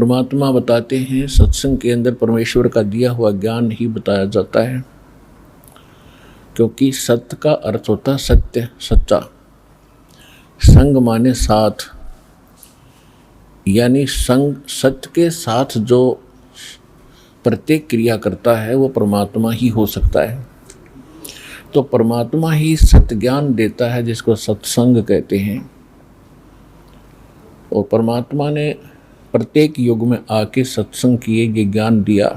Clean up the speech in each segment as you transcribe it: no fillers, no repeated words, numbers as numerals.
परमात्मा बताते हैं, सत्संग के अंदर परमेश्वर का दिया हुआ ज्ञान ही बताया जाता है, क्योंकि सत्य का अर्थ होता है सत्य, सच्चा। संग माने साथ, यानी संग सत्य के साथ जो प्रत्येक क्रिया करता है वो परमात्मा ही हो सकता है। तो परमात्मा ही सत्य ज्ञान देता है, जिसको सत्संग कहते हैं। और परमात्मा ने प्रत्येक युग में आके सत्संग किए ये ज्ञान दिया।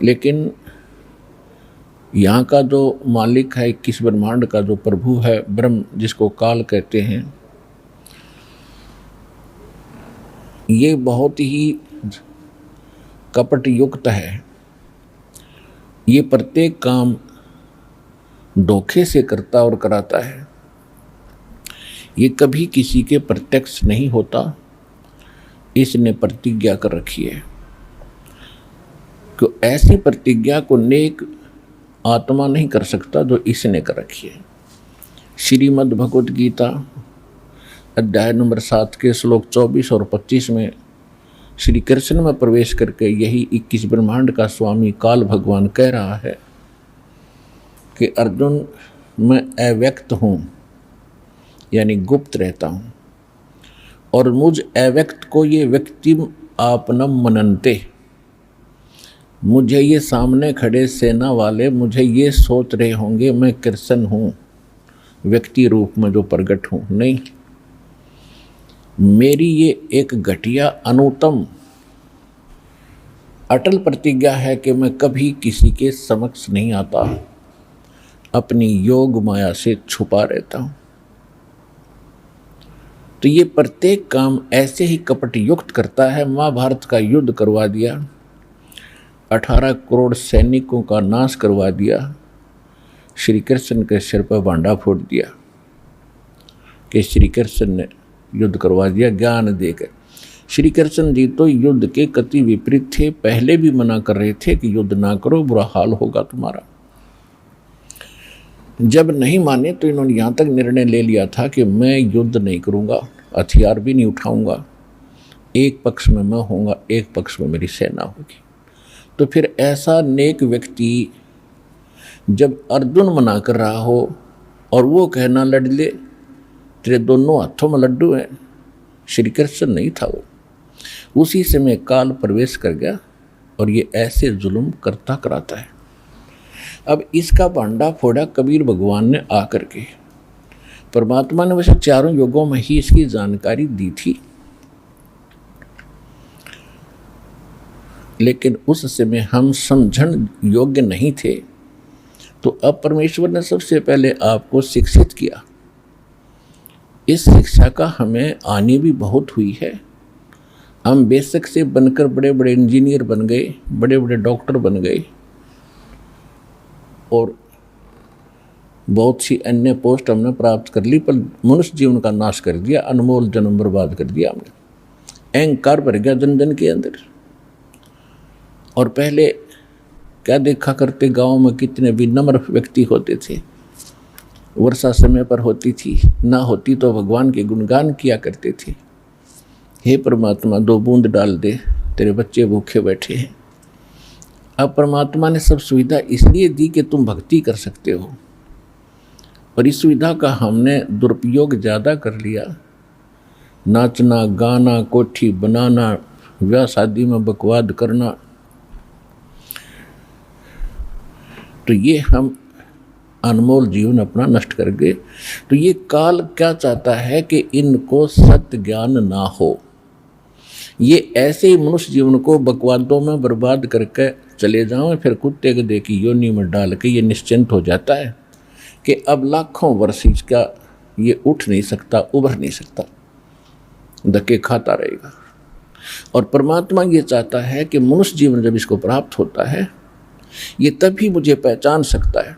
लेकिन यहाँ का जो मालिक है 21 ब्रह्मांड का जो प्रभु है ब्रह्म, जिसको काल कहते हैं, ये बहुत ही कपट युक्त है। ये प्रत्येक काम धोखे से करता और कराता है। ये कभी किसी के प्रत्यक्ष नहीं होता। इसने प्रतिज्ञा कर रखी है कि ऐसी प्रतिज्ञा को नेक आत्मा नहीं कर सकता जो इसने कर रखी है। श्रीमद् भगवत गीता अध्याय नंबर 7 के श्लोक 24 और 25 में श्री कृष्ण में प्रवेश करके यही 21 ब्रह्मांड का स्वामी काल भगवान कह रहा है कि अर्जुन, मैं अव्यक्त हूँ, यानी गुप्त रहता हूँ, और मुझ अव्यक्त को ये व्यक्ति आपनम मनन्ते, मुझे ये सामने खड़े सेना वाले मुझे ये सोच रहे होंगे मैं कृष्ण हूँ, व्यक्ति रूप में जो प्रकट हूँ। नहीं, मेरी ये एक घटिया अनुत्तम अटल प्रतिज्ञा है कि मैं कभी किसी के समक्ष नहीं आता, अपनी योग माया से छुपा रहता हूँ। तो ये प्रत्येक काम ऐसे ही कपट युक्त करता है। महाभारत का युद्ध करवा दिया, 18 करोड़ सैनिकों का नाश करवा दिया, श्री कृष्ण के सिर पर भांडा फोड़ दिया कि श्री कृष्ण ने युद्ध करवा दिया ज्ञान देकर। श्री कृष्ण जी तो युद्ध के कति विपरीत थे, पहले भी मना कर रहे थे कि युद्ध ना करो, बुरा हाल होगा तुम्हारा। जब नहीं माने तो इन्होंने यहाँ तक निर्णय ले लिया था कि मैं युद्ध नहीं करूँगा, हथियार भी नहीं उठाऊँगा, एक पक्ष में मैं होऊंगा, एक पक्ष में मेरी सेना होगी। तो फिर ऐसा नेक व्यक्ति जब अर्जुन मना कर रहा हो और वो कहना लड़ ले, तेरे दोनों हाथों में लड्डू हैं, श्री कृष्ण नहीं था वो, उसी समय काल प्रवेश कर गया और ये ऐसे जुल्म करता कराता है। अब इसका भांडा फोड़ा कबीर भगवान ने आकर के। परमात्मा ने वैसे चारों युगों में ही इसकी जानकारी दी थी, लेकिन उस समय हम समझण योग्य नहीं थे। तो अब परमेश्वर ने सबसे पहले आपको शिक्षित किया। इस शिक्षा का हमें हानि भी बहुत हुई है। हम बेशक से बनकर बड़े बड़े इंजीनियर बन गए, बड़े बड़े डॉक्टर बन गए और बहुत सी अन्य पोस्ट हमने प्राप्त कर ली, पर मनुष्य जीवन का नाश कर दिया, अनमोल जन्म बर्बाद कर दिया हमने। अहंकार भर गया जन जन के अंदर। और पहले क्या देखा करते, गांव में कितने विनम्र व्यक्ति होते थे, वर्षा समय पर होती थी, ना होती तो भगवान के गुणगान किया करते थे। हे परमात्मा 2 बूंद डाल दे, तेरे बच्चे भूखे बैठे हैं। अब परमात्मा ने सब सुविधा इसलिए दी कि तुम भक्ति कर सकते हो, और इस सुविधा का हमने दुरुपयोग ज़्यादा कर लिया। नाचना, गाना, कोठी बनाना, ब्याह शादी में बकवाद करना, तो ये हम अनमोल जीवन अपना नष्ट कर गए। तो ये काल क्या चाहता है कि इनको सत्य ज्ञान ना हो। ये ऐसे ही मनुष्य जीवन को बकवादों में बर्बाद करके चले जाओ, फिर कुत्ते के देखी योनि में डाल के ये निश्चिंत हो जाता है कि अब लाखों वर्ष इसका ये उठ नहीं सकता, उभर नहीं सकता, धक्के खाता रहेगा। और परमात्मा ये चाहता है कि मनुष्य जीवन जब इसको प्राप्त होता है, ये तभी मुझे पहचान सकता है।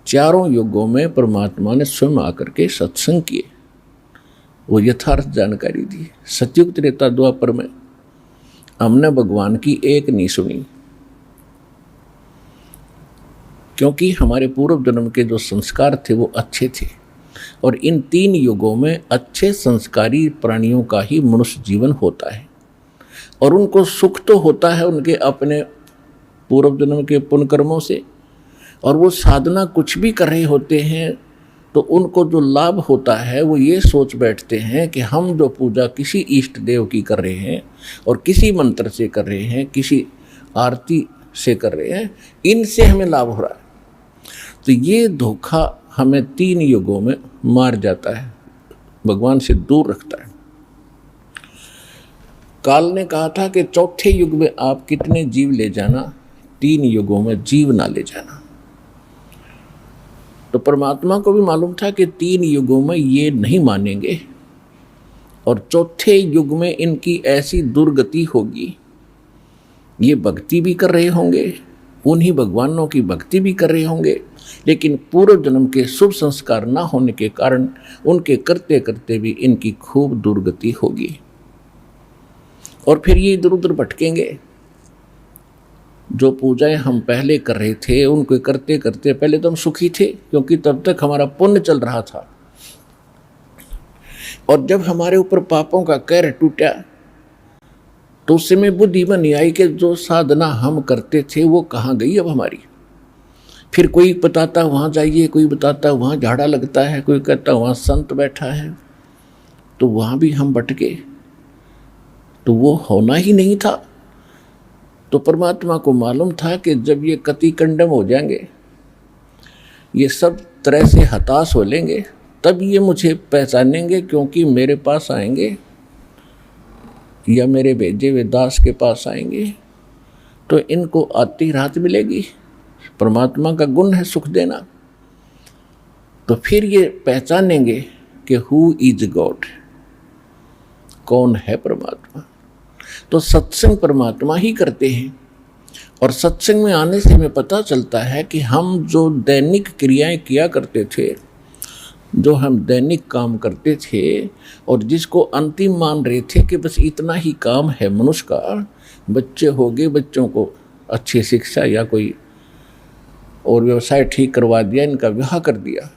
चारों युगों में परमात्मा ने स्वयं आकर के सत्संग किए, वो यथार्थ जानकारी दी। सतयुग त्रेता द्वापर में हमने भगवान की एक नहीं सुनी, क्योंकि हमारे पूर्व जन्म के जो संस्कार थे वो अच्छे थे। और इन 3 युगों में अच्छे संस्कारी प्राणियों का ही मनुष्य जीवन होता है, और उनको सुख तो होता है उनके अपने पूर्व जन्म के पुण्य कर्मों से, और वो साधना कुछ भी कर रहे होते हैं तो उनको जो लाभ होता है वो ये सोच बैठते हैं कि हम जो पूजा किसी इष्ट देव की कर रहे हैं और किसी मंत्र से कर रहे हैं, किसी आरती से कर रहे हैं, इनसे हमें लाभ हो रहा है। तो ये धोखा हमें 3 युगों में मार जाता है, भगवान से दूर रखता है। काल ने कहा था कि चौथे युग में आप कितने जीव ले जाना, 3 युगों में जीव ना ले जाना। तो परमात्मा को भी मालूम था कि 3 युगों में ये नहीं मानेंगे और चौथे युग में इनकी ऐसी दुर्गति होगी, ये भक्ति भी कर रहे होंगे, उन्हीं भगवानों की भक्ति भी कर रहे होंगे, लेकिन पूर्व जन्म के शुभ संस्कार ना होने के कारण उनके करते करते भी इनकी खूब दुर्गति होगी और फिर ये इधर उधर भटकेंगे। जो पूजाएं हम पहले कर रहे थे उनको करते करते पहले तो हम सुखी थे, क्योंकि तब तक हमारा पुण्य चल रहा था, और जब हमारे ऊपर पापों का कहर टूटा तो उस समय बुद्धि बनी आई कि जो साधना हम करते थे वो कहाँ गई अब हमारी। फिर कोई बताता वहाँ जाइए, कोई बताता वहाँ झाड़ा लगता है, कोई कहता वहाँ संत बैठा है, तो वहाँ भी हम भटके, तो वो होना ही नहीं था। तो परमात्मा को मालूम था कि जब ये कति कंडम हो जाएंगे, ये सब तरह से हताश हो लेंगे, तब ये मुझे पहचानेंगे, क्योंकि मेरे पास आएंगे या मेरे भेजे हुए दास के पास आएंगे तो इनको आती राहत मिलेगी। परमात्मा का गुण है सुख देना। तो फिर ये पहचानेंगे कि हु इज गॉड, कौन है परमात्मा। तो सत्संग परमात्मा ही करते हैं, और सत्संग में आने से हमें पता चलता है कि हम जो दैनिक क्रियाएं किया करते थे, जो हम दैनिक काम करते थे और जिसको अंतिम मान रहे थे कि बस इतना ही काम है मनुष्य का, बच्चे हो गए, बच्चों को अच्छी शिक्षा या कोई और व्यवसाय ठीक करवा दिया, इनका विवाह कर दिया,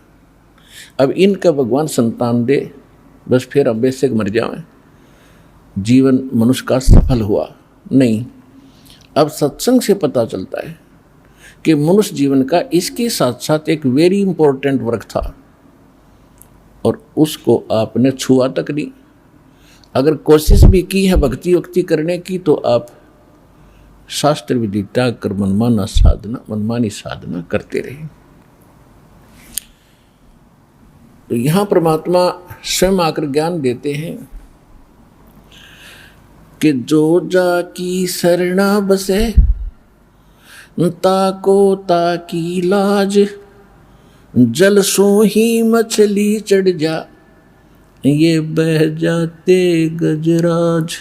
अब इनका भगवान संतान दे, बस फिर अब बेशक मर जाएं, जीवन मनुष्य का सफल हुआ नहीं। अब सत्संग से पता चलता है कि मनुष्य जीवन का इसके साथ साथ एक वेरी इंपॉर्टेंट वर्क था, और उसको आपने छुआ तक नहीं। अगर कोशिश भी की है भक्ति वक्ति करने की, तो आप शास्त्र विधि त्याग कर मनमानी साधना करते रहे। तो यहाँ परमात्मा स्वयं आकर ज्ञान देते हैं कि जो जाकी शरणा बसे ताको ताकी लाज, जल सो ही मछली चढ़ जा, ये बह जाते गजराज।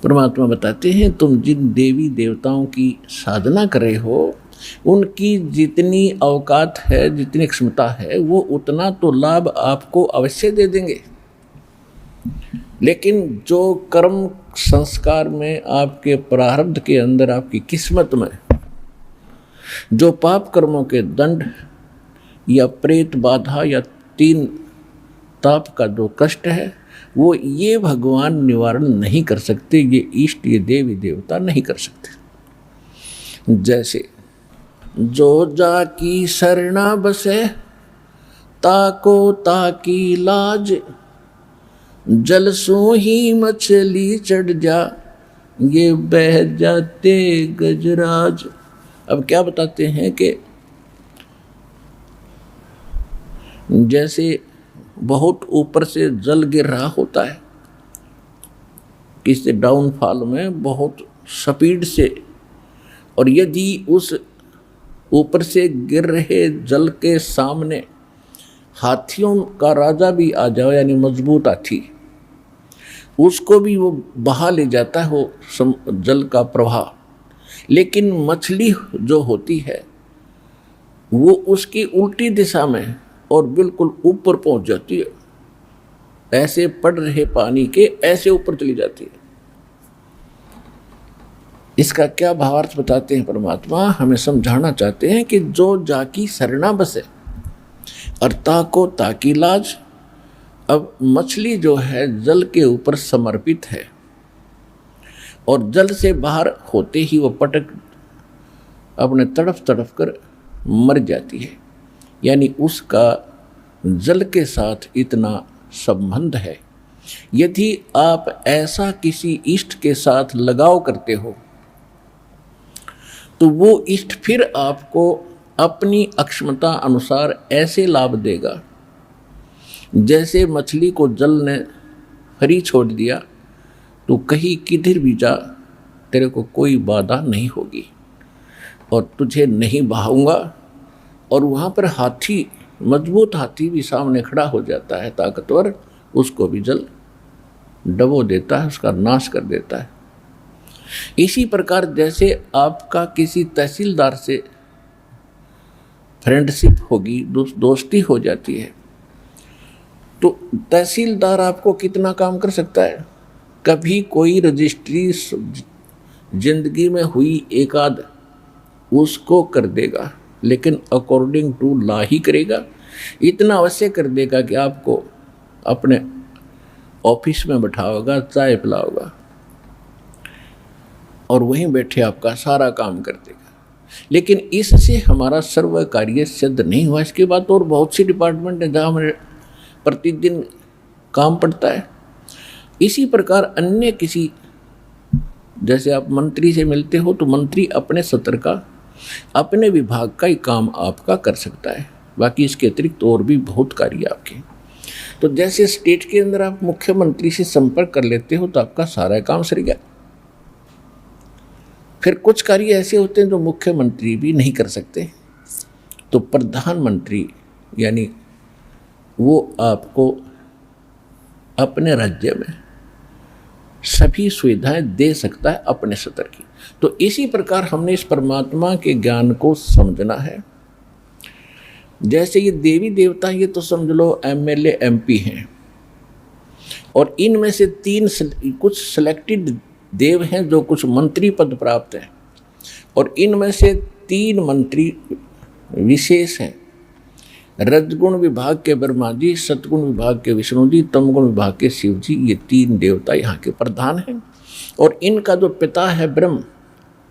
परमात्मा बताते हैं तुम जिन देवी देवताओं की साधना कर रहे हो, उनकी जितनी औकात है, जितनी क्षमता है, वो उतना तो लाभ आपको अवश्य दे देंगे, लेकिन जो कर्म संस्कार में आपके प्रारब्ध के अंदर, आपकी किस्मत में जो पाप कर्मों के दंड या प्रेत बाधा या 3 ताप का जो कष्ट है, वो ये भगवान निवारण नहीं कर सकते, ये इष्ट, ये देवी देवता नहीं कर सकते। जैसे जो जाकी शरणा बसे ताको ताकी लाज, जल सो ही मछली चढ़ जा, ये बह जाते गजराज। अब क्या बताते हैं कि जैसे बहुत ऊपर से जल गिर रहा होता है, किसी डाउनफॉल में बहुत स्पीड से, और यदि उस ऊपर से गिर रहे जल के सामने हाथियों का राजा भी आ जाओ, यानी मजबूत हाथी, उसको भी वो बहा ले जाता है वो जल का प्रवाह, लेकिन मछली जो होती है वो उसकी उल्टी दिशा में और बिल्कुल ऊपर पहुंच जाती है, ऐसे पड़ रहे पानी के ऐसे ऊपर चली जाती है। इसका क्या भावार्थ बताते हैं परमात्मा, हमें समझाना चाहते हैं कि जो जाकी शरणा बसे, और ताको ताकी लाज। अब मछली जो है जल के ऊपर समर्पित है और जल से बाहर होते ही वो पटक अपने तड़फ तड़फ कर मर जाती है, यानी उसका जल के साथ इतना संबंध है। यदि आप ऐसा किसी इष्ट के साथ लगाव करते हो तो वो इष्ट फिर आपको अपनी अक्षमता अनुसार ऐसे लाभ देगा, जैसे मछली को जल ने फ्री छोड़ दिया तो कहीं किधर भी जा तेरे को कोई बाधा नहीं होगी और तुझे नहीं बहाऊंगा। और वहाँ पर हाथी, मजबूत हाथी भी सामने खड़ा हो जाता है ताकतवर, उसको भी जल डबो देता है, उसका नाश कर देता है। इसी प्रकार जैसे आपका किसी तहसीलदार से फ्रेंडशिप होगी, दोस्ती हो जाती है, तो तहसीलदार आपको कितना काम कर सकता है। कभी कोई रजिस्ट्री जिंदगी में हुई एक आध उसको कर देगा, लेकिन अकॉर्डिंग टू लॉ ही करेगा। इतना अवश्य कर देगा कि आपको अपने ऑफिस में बैठाओगा, चाय पिलाओगा और वहीं बैठे आपका सारा काम कर देगा। लेकिन इससे हमारा सर्व कार्य सिद्ध नहीं हुआ। इसके बाद और बहुत सी डिपार्टमेंट है जहाँ हमें प्रतिदिन काम पड़ता है। इसी प्रकार अन्य किसी, जैसे आप मंत्री से मिलते हो तो मंत्री अपने सत्र का, अपने विभाग का ही काम आपका कर सकता है, बाकी इसके अतिरिक्त और भी बहुत कार्य आपके। तो जैसे स्टेट के अंदर आप मुख्यमंत्री से संपर्क कर लेते हो तो आपका सारा काम सर गया। फिर कुछ कार्य ऐसे होते हैं जो मुख्यमंत्री भी नहीं कर सकते, तो प्रधानमंत्री यानी वो आपको अपने राज्य में सभी सुविधाएं दे सकता है अपने स्तर की। तो इसी प्रकार हमने इस परमात्मा के ज्ञान को समझना है। जैसे ये देवी देवता, ये तो समझ लो एमएलए एमपी हैं, और इनमें से कुछ सिलेक्टेड देव हैं जो कुछ मंत्री पद प्राप्त हैं, और इनमें से 3 मंत्री विशेष हैं। रजगुण विभाग के ब्रह्मा जी, सतगुण विभाग के विष्णु जी, तमगुण विभाग के शिव जी, ये 3 देवता यहाँ के प्रधान हैं। और इनका जो पिता है ब्रह्म,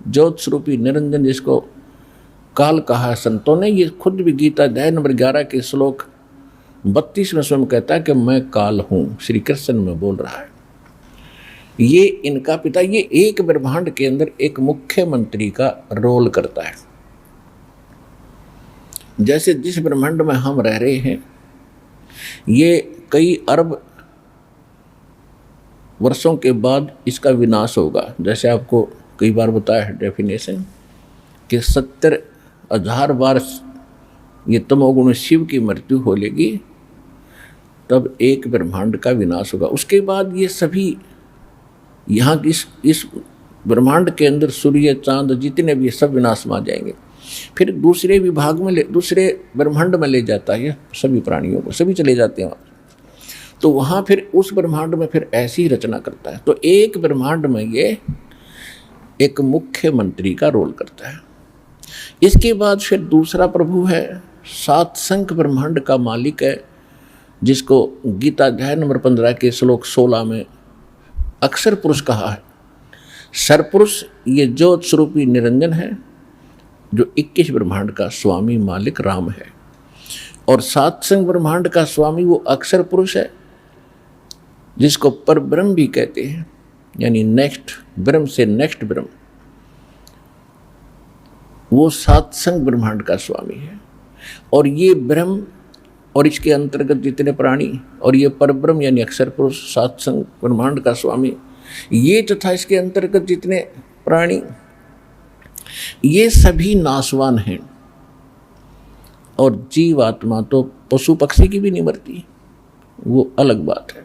ज्योत स्वरूपी निरंजन, जिसको काल कहा संतों ने, ये खुद भी गीता अध्याय नंबर 11 के श्लोक 32 में स्वयं कहता है कि मैं काल हूँ, श्री कृष्ण में बोल रहा है। ये इनका पिता, ये एक ब्रह्मांड के अंदर एक मुख्यमंत्री का रोल करता है। जैसे जिस ब्रह्मांड में हम रह रहे हैं, ये कई अरब वर्षों के बाद इसका विनाश होगा। जैसे आपको कई बार बताया है डेफिनेशन कि 70,000 बार ये तमोगुण शिव की मृत्यु हो लेगी, तब एक ब्रह्मांड का विनाश होगा। उसके बाद ये सभी यहाँ इस ब्रह्मांड के अंदर सूर्य चांद जितने भी सब विनाश में आ जाएंगे। फिर दूसरे विभाग में दूसरे ब्रह्मांड में ले जाता है सभी प्राणियों को, सभी चले जाते हैं वहाँ। तो वहाँ फिर उस ब्रह्मांड में फिर ऐसी रचना करता है। तो एक ब्रह्मांड में ये एक मुख्यमंत्री का रोल करता है। इसके बाद फिर दूसरा प्रभु है, 7 संख ब्रह्मांड का मालिक है, जिसको गीता अध्याय नंबर 15 के श्लोक 16 में अक्षर पुरुष कहा है। सरपुरुष ये ज्योत स्वरूपी निरंजन है, जो 21 ब्रह्मांड का स्वामी मालिक राम है। और 7 संख ब्रह्मांड का स्वामी वो अक्षर पुरुष है, जिसको पर ब्रह्म भी कहते हैं, यानी नेक्स्ट ब्रह्म से नेक्स्ट ब्रह्म, वो 7 संख ब्रह्मांड का स्वामी है। और ये ब्रह्म और इसके अंतर्गत जितने प्राणी, और ये परब्रह्म यानी अक्षर पुरुष 7 संख ब्रह्मांड का स्वामी, ये तथा इसके अंतर्गत जितने प्राणी, ये सभी नाशवान हैं। और जीवात्मा तो पशु पक्षी की भी नहीं मरती, वो अलग बात है।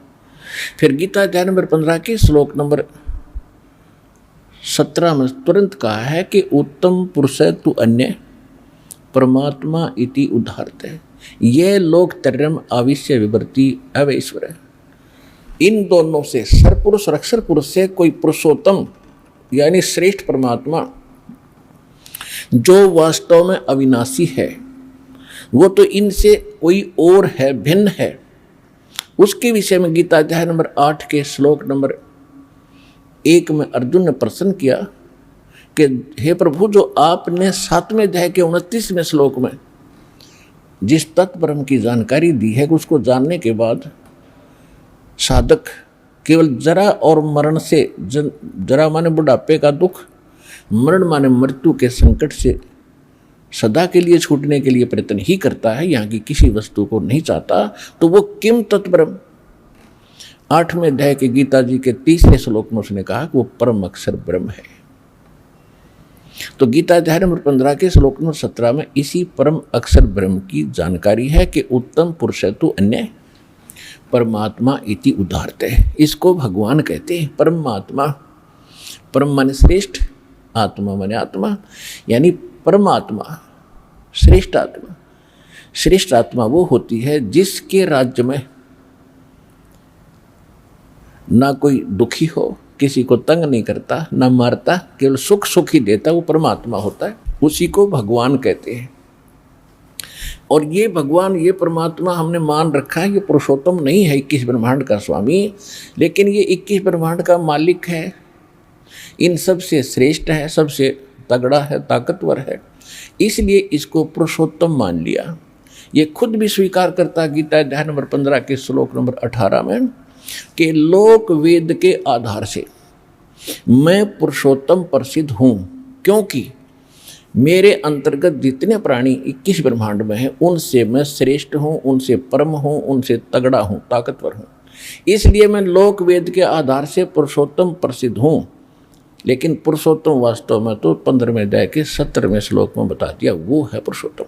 फिर गीता अध्याय नंबर 15 के श्लोक नंबर 17 में तुरंत कहा है कि उत्तम पुरुष तु अन्य परमात्मा इति उदाहरते, ये लोक त्रयम् आविश्य विवर्ति अवैश्वर। इन दोनों से, सरपुरुष और अक्षर पुरुष से कोई पुरुषोत्तम यानी श्रेष्ठ परमात्मा जो वास्तव में अविनाशी है, वो तो इनसे कोई और है, भिन्न है। उसके विषय में गीता अध्याय नंबर 8 के श्लोक नंबर 1 में अर्जुन ने प्रश्न किया कि हे प्रभु, जो आपने 7वें अध्याय के 29वें श्लोक में जिस तत्ब्रह्म की जानकारी दी है, उसको जानने के बाद साधक केवल जरा और मरण से, जरा माने बुढ़ापे का दुख, मरण माने मृत्यु के संकट से सदा के लिए छूटने के लिए प्रयत्न ही करता है, यहाँ की किसी वस्तु को नहीं चाहता, तो वो किम तत्ब्रह्म। 8वें अध्याय के गीता जी के 30वें श्लोक में उसने कहा कि वो परम अक्षर ब्रह्म है। तो गीता अध्याय नंबर 15 के श्लोक नंबर 17 में इसी परम अक्षर ब्रह्म की जानकारी है कि उत्तम पुरुष तो अन्य परमात्मा इति उदाहरते है। इसको भगवान कहते हैं, परमात्मा। परम माने श्रेष्ठ, आत्मा माने आत्मा, यानी परमात्मा, श्रेष्ठ आत्मा। श्रेष्ठ आत्मा वो होती है जिसके राज्य में ना कोई दुखी हो, किसी को तंग नहीं करता, ना मारता, केवल सुख सुख ही देता, वो परमात्मा होता है। उसी को भगवान कहते हैं। और ये भगवान, ये परमात्मा हमने मान रखा है, ये पुरुषोत्तम नहीं है 21 ब्रह्मांड का स्वामी, लेकिन ये 21 ब्रह्मांड का मालिक है, इन सबसे श्रेष्ठ है, सबसे तगड़ा है, ताकतवर है, इसलिए इसको पुरुषोत्तम मान लिया। ये खुद भी स्वीकार करता गीता अध्याय नंबर 15 के श्लोक नंबर 18 में कि लोक वेद के आधार से मैं पुरुषोत्तम प्रसिद्ध हूँ, क्योंकि मेरे अंतर्गत जितने प्राणी 21 ब्रह्मांड में हैं उनसे मैं श्रेष्ठ हूँ, उनसे परम हूँ, उनसे तगड़ा हूँ, ताकतवर हूँ, इसलिए मैं लोक वेद के आधार से पुरुषोत्तम प्रसिद्ध हूँ। लेकिन पुरुषोत्तम वास्तव में तो 15वें अध्याय के 17वें श्लोक में बता दिया, वो है पुरुषोत्तम।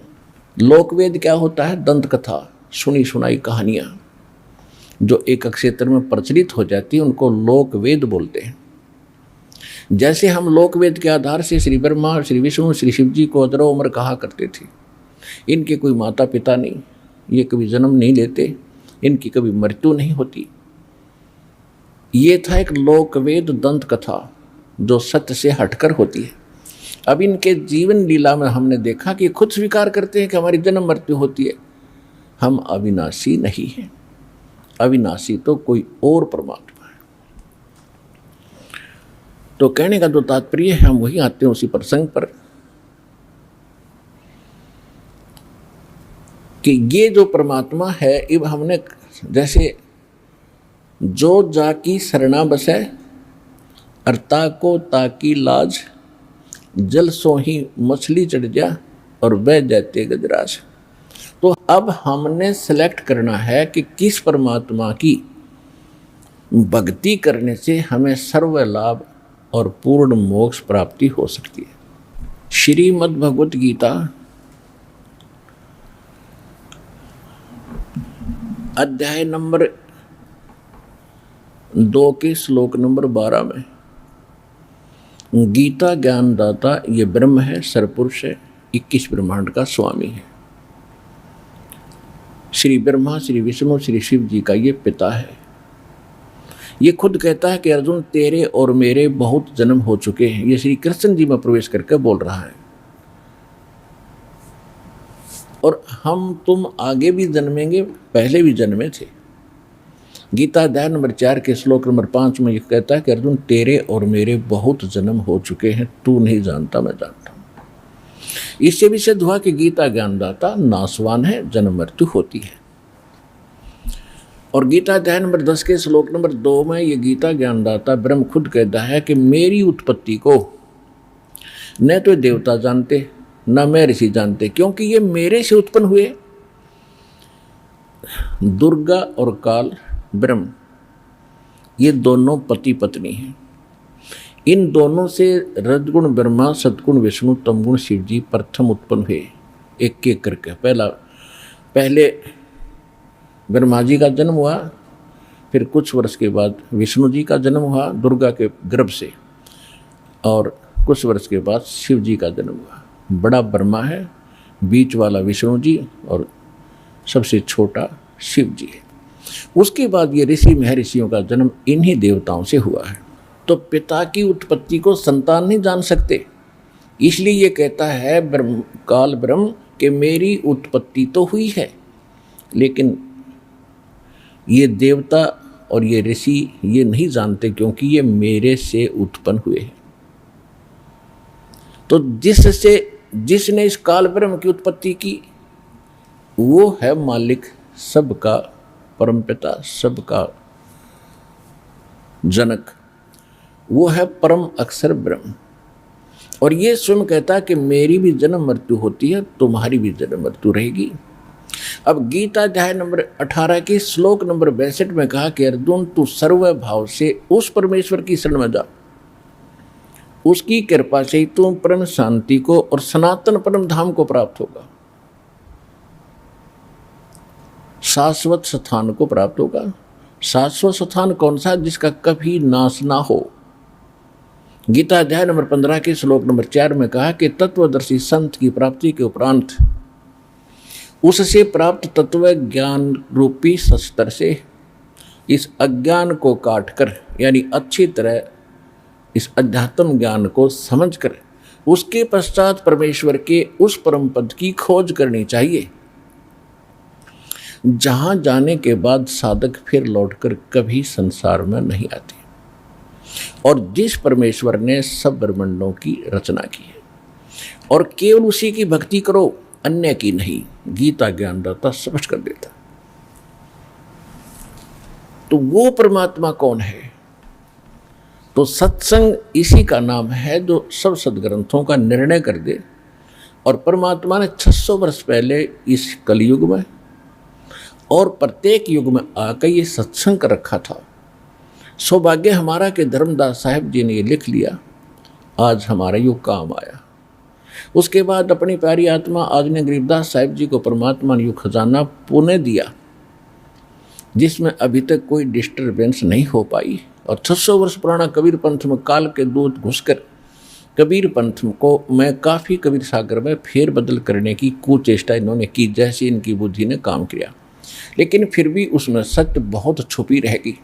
लोकवेद क्या होता है? दंत कथा, सुनी सुनाई कहानियाँ जो एक क्षेत्र में प्रचलित हो जाती है, उनको लोकवेद बोलते हैं। जैसे हम लोकवेद के आधार से श्री ब्रह्मा, श्री विष्णु, श्री शिव जी को अजरो उम्र कहा करते थे। इनके कोई माता पिता नहीं, ये कभी जन्म नहीं लेते, इनकी कभी मृत्यु नहीं होती। ये था एक लोकवेद दंत कथा जो सत्य से हटकर होती है। अब इनके जीवन लीला में हमने देखा कि खुद स्वीकार करते हैं कि हमारी जन्म मृत्यु होती है, हम अविनाशी नहीं हैं। अविनाशी तो कोई और परमात्मा है। तो कहने का जो तात्पर्य है, हम वही आते हैं उसी प्रसंग पर कि ये जो परमात्मा है, अब हमने जैसे जो जाकी शरणा बसै अर्ता को ताकी लाज, जल सो ही मछली चढ़ जा और बह जाते गजराज। तो अब हमने सेलेक्ट करना है कि किस परमात्मा की भक्ति करने से हमें सर्व लाभ और पूर्ण मोक्ष प्राप्ति हो सकती है। श्रीमद् भगवत गीता अध्याय नंबर 2 के श्लोक नंबर 12 में गीता ज्ञानदाता ये ब्रह्म है, सरपुरुष है, 21 ब्रह्मांड का स्वामी है। श्री ब्रह्मा, श्री विष्णु, श्री शिव जी का ये पिता है। ये खुद कहता है कि अर्जुन तेरे और मेरे बहुत जन्म हो चुके हैं। ये श्री कृष्ण जी में प्रवेश करके बोल रहा है। और हम तुम आगे भी जन्मेंगे, पहले भी जन्मे थे। गीता अध्याय नंबर 4 के श्लोक नंबर 5 में ये कहता है कि अर्जुन तेरे और मेरे बहुत जन्म हो चुके हैं, तू नहीं जानता, मैं जानता हूँ। इससे भी सिद्ध हुआ कि गीता ज्ञानदाता नासवान है, जन्म मृत्यु होती है। और गीता अध्याय नंबर 10 के श्लोक नंबर 2 में ये गीता ज्ञानदाता ब्रह्म खुद कहता है कि मेरी उत्पत्ति को न तो देवता जानते न मैं ऋषि जानते, क्योंकि ये मेरे से उत्पन्न हुए। दुर्गा और काल ब्रह्म ये दोनों पति पत्नी हैं। इन दोनों से रजगुण ब्रह्मा, सतगुण विष्णु, तमगुण शिव जी प्रथम उत्पन्न हुए, एक एक करके। पहले ब्रह्मा जी का जन्म हुआ, फिर कुछ वर्ष के बाद विष्णु जी का जन्म हुआ दुर्गा के गर्भ से, और कुछ वर्ष के बाद शिव जी का जन्म हुआ। बड़ा ब्रह्मा है, बीच वाला विष्णु जी और सबसे छोटा शिव जी है। उसके बाद ये ऋषि महर्षियों का जन्म इन्हीं देवताओं से हुआ है। तो पिता की उत्पत्ति को संतान नहीं जान सकते, इसलिए ये कहता है काल ब्रह्म कि मेरी उत्पत्ति तो हुई है, लेकिन ये देवता और ये ऋषि ये नहीं जानते, क्योंकि ये मेरे से उत्पन्न हुए हैं। तो जिसने इस काल ब्रह्म की उत्पत्ति की वो है मालिक, सबका परमपिता, सबका जनक, वो है परम अक्षर ब्रह्म। और ये स्वयं कहता है कि मेरी भी जन्म मृत्यु होती है, तुम्हारी भी जन्म मृत्यु रहेगी। अब गीता अध्याय नंबर 18 के श्लोक नंबर 62 में कहा कि अर्जुन तू सर्व भाव से उस परमेश्वर की शरण में जा, उसकी कृपा से ही तुम परम शांति को और सनातन परम धाम को प्राप्त होगा, शाश्वत स्थान को प्राप्त होगा। शाश्वत स्थान कौन सा? जिसका कभी नाश ना हो। गीता अध्याय नंबर 15 के श्लोक नंबर 4 में कहा कि तत्वदर्शी संत की प्राप्ति के उपरांत उससे प्राप्त तत्व ज्ञान रूपी शस्त्र से इस अज्ञान को काटकर, यानी अच्छी तरह इस अध्यात्म ज्ञान को समझकर उसके पश्चात परमेश्वर के उस परम पद की खोज करनी चाहिए, जहां जाने के बाद साधक फिर लौटकर कभी संसार में नहीं आते, और जिस परमेश्वर ने सब ब्रह्मांडों की रचना की है, और केवल उसी की भक्ति करो, अन्य की नहीं। गीता ज्ञानदाता समझ कर देता। तो वो परमात्मा कौन है? तो सत्संग इसी का नाम है जो सब सदग्रंथों का निर्णय कर दे। और परमात्मा ने 600 वर्ष पहले इस कलयुग में और प्रत्येक युग में आकर ये सत्संग कर रखा था। सौभाग्य हमारा कि धर्मदास साहब जी ने ये लिख लिया, आज हमारा युग काम आया। उसके बाद अपनी प्यारी आत्मा आज ने गरीबदास साहब जी को परमात्मा ने युग खजाना पुण्य दिया, जिसमें अभी तक कोई डिस्टर्बेंस नहीं हो पाई। और 600 वर्ष पुराना कबीर पंथ में काल के दूत घुसकर कबीर पंथ को मैं काफ़ी कबीर सागर में फेर बदल करने की कुचेष्टा इन्होंने की, जैसे इनकी बुद्धि ने काम किया, लेकिन फिर भी उसमें सत्य बहुत छुपी रहेगी।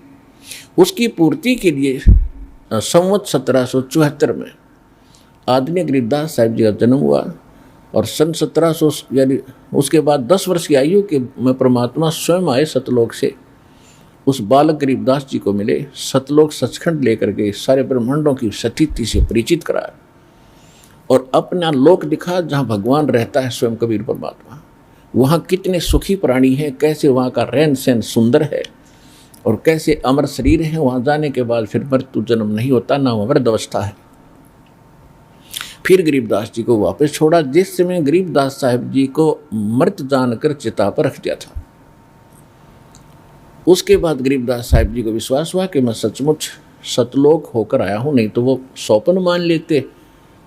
उसकी पूर्ति के लिए संवत 1774 में आदरणीय गरीबदास साहब जी का जन्म हुआ। और सन 1700 यानी उसके बाद 10 वर्ष की आयु के में परमात्मा स्वयं आए सतलोक से, उस बालक गरीबदास जी को मिले, सतलोक सचखंड लेकर के सारे ब्रह्मांडों की सतीति से परिचित कराया और अपना लोक दिखा जहाँ भगवान रहता है स्वयं कबीर परमात्मा। वहाँ कितने सुखी प्राणी हैं, कैसे वहाँ का रहन सहन सुंदर है और कैसे अमर शरीर है। वहाँ जाने के बाद फिर मृत्यु जन्म नहीं होता, ना वृद्ध अवस्था है। फिर गरीबदास जी को वापस छोड़ा, जिस समय गरीबदास साहब जी को मृत जानकर चिता पर रख दिया था। उसके बाद गरीबदास साहब जी को विश्वास हुआ कि मैं सचमुच सतलोक होकर आया हूँ, नहीं तो वो सौपन मान लेते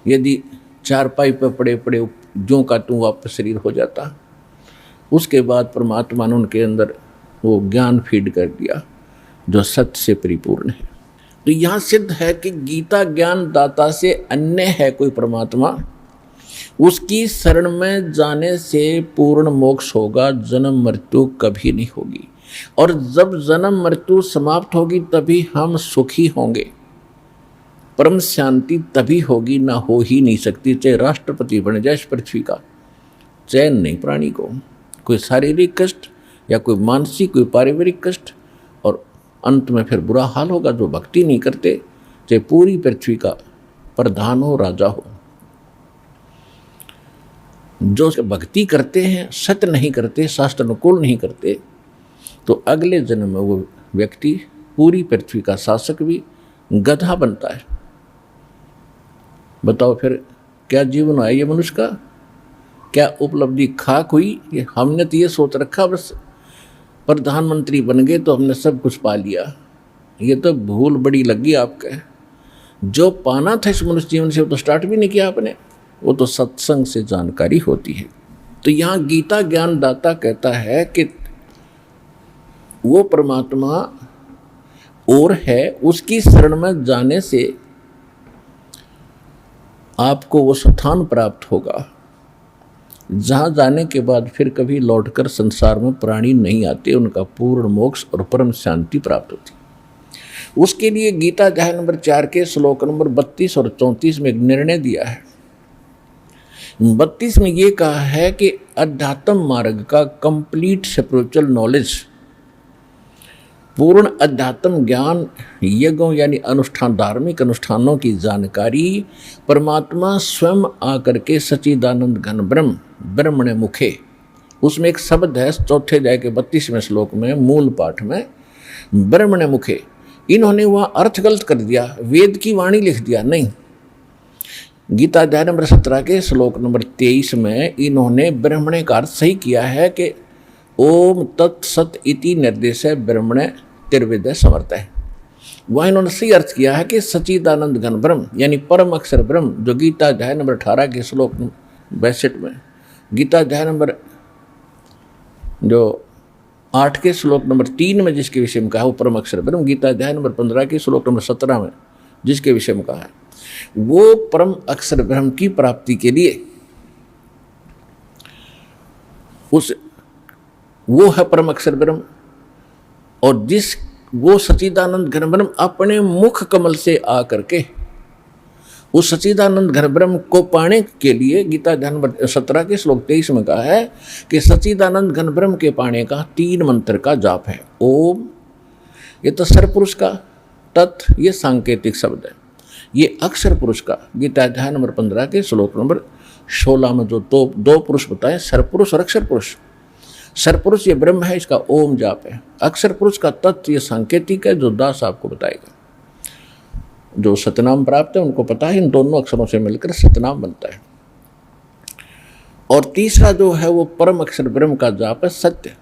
यदि चारपाई पर पड़े पड़े ज्यों का त्यों वापस शरीर हो जाता। उसके बाद परमात्मा ने उनके अंदर वो ज्ञान फीड कर दिया जो सत्य से परिपूर्ण है। तो यहाँ सिद्ध है कि गीता ज्ञान दाता से अन्य है कोई परमात्मा, उसकी शरण में जाने से पूर्ण मोक्ष होगा, जन्म मृत्यु कभी नहीं होगी। और जब जन्म मृत्यु समाप्त होगी तभी हम सुखी होंगे, परम शांति तभी होगी, ना हो ही नहीं सकती। चाहे राष्ट्रपति बन जाए इस पृथ्वी का, चैन नहीं प्राणी को, कोई शारीरिक कष्ट या कोई मानसिक कोई पारिवारिक कष्ट, और अंत में फिर बुरा हाल होगा जो भक्ति नहीं करते, चाहे पूरी पृथ्वी का प्रधान हो, राजा हो। जो भक्ति करते हैं, सत्य नहीं करते, शास्त्र अनुकूल नहीं करते, तो अगले जन्म में वो व्यक्ति पूरी पृथ्वी का शासक भी गधा बनता है। बताओ फिर क्या जीवन है ये मनुष्य का, क्या उपलब्धि खाक हुई? ये हमने तो ये सोच रखा बस प्रधानमंत्री बन गए तो हमने सब कुछ पा लिया। ये तो भूल बड़ी लगी आपके। जो पाना था इस मनुष्य जीवन से वो तो स्टार्ट भी नहीं किया आपने, वो तो सत्संग से जानकारी होती है। तो यहाँ गीता ज्ञान दाता कहता है कि वो परमात्मा और है, उसकी शरण में जाने से आपको वो स्थान प्राप्त होगा जहाँ जाने के बाद फिर कभी लौटकर संसार में प्राणी नहीं आते, उनका पूर्ण मोक्ष और परम शांति प्राप्त होती। उसके लिए गीता अध्याय नंबर 4 के श्लोक नंबर 32 और 34 में एक निर्णय दिया है। 32 में ये कहा है कि अध्यात्म मार्ग का कंप्लीट स्पिरिचुअल नॉलेज, पूर्ण अध्यात्म ज्ञान, यज्ञों यानी अनुष्ठान, धार्मिक अनुष्ठानों की जानकारी परमात्मा स्वयं आकर के सच्चिदानंद घन ब्रह्म ब्रह्मणे मुखे, उसमें एक शब्द है चौथे अध्याय के 32वें श्लोक में मूल पाठ में, ब्रह्मणे मुखे। इन्होंने वह अर्थ गलत कर दिया, वेद की वाणी लिख दिया, नहीं। गीता अध्याय नंबर 17 के श्लोक नंबर 23 में इन्होंने ब्रह्मणे का अर्थ सही किया है कि ओम तत्सत इति निर्देश ब्रह्मणे त्रिविद समर्थ है। वह इन्होंने सही अर्थ किया है कि सच्चिदानंद घन ब्रह्म यानी परम अक्षर ब्रह्म, जो गीता अध्याय नंबर 18 के श्लोक 62 में, गीता अध्याय नंबर जो 8 के श्लोक नंबर 3 में जिसके विषय में कहा वो परम अक्षर ब्रह्म, गीता अध्याय नंबर 15 के श्लोक नंबर 17 में जिसके विषय में कहा है, वो परम अक्षर ब्रह्म की प्राप्ति के लिए वो है परम अक्षर ब्रह्म। और जिस वो सच्चिदानंद घन ब्रह्म अपने मुख कमल से आकर के उस सच्चिदानंद घन ब्रह्म को पाने के लिए गीता अध्याय नंबर 17 के श्लोक 23 में कहा है कि सच्चिदानंद घन ब्रह्म के पाने का 3 मंत्र का जाप है। ओम ये तो सरपुरुष का, तत् ये सांकेतिक शब्द है, ये अक्षर पुरुष का गीता अध्याय नंबर 15 के श्लोक नंबर 16 में जो दो पुरुष बताए, सरपुरुष और अक्षर पुरुष। सरपुरुष ये ब्रह्म है, इसका ओम जाप है। अक्षर पुरुष का तत्व ये सांकेतिक है, जो दास आपको बताएगा। जो सतनाम प्राप्त है उनको पता है इन दोनों अक्षरों से मिलकर सतनाम बनता है। और तीसरा जो है वो परम अक्षर ब्रह्म का जाप है सत्य।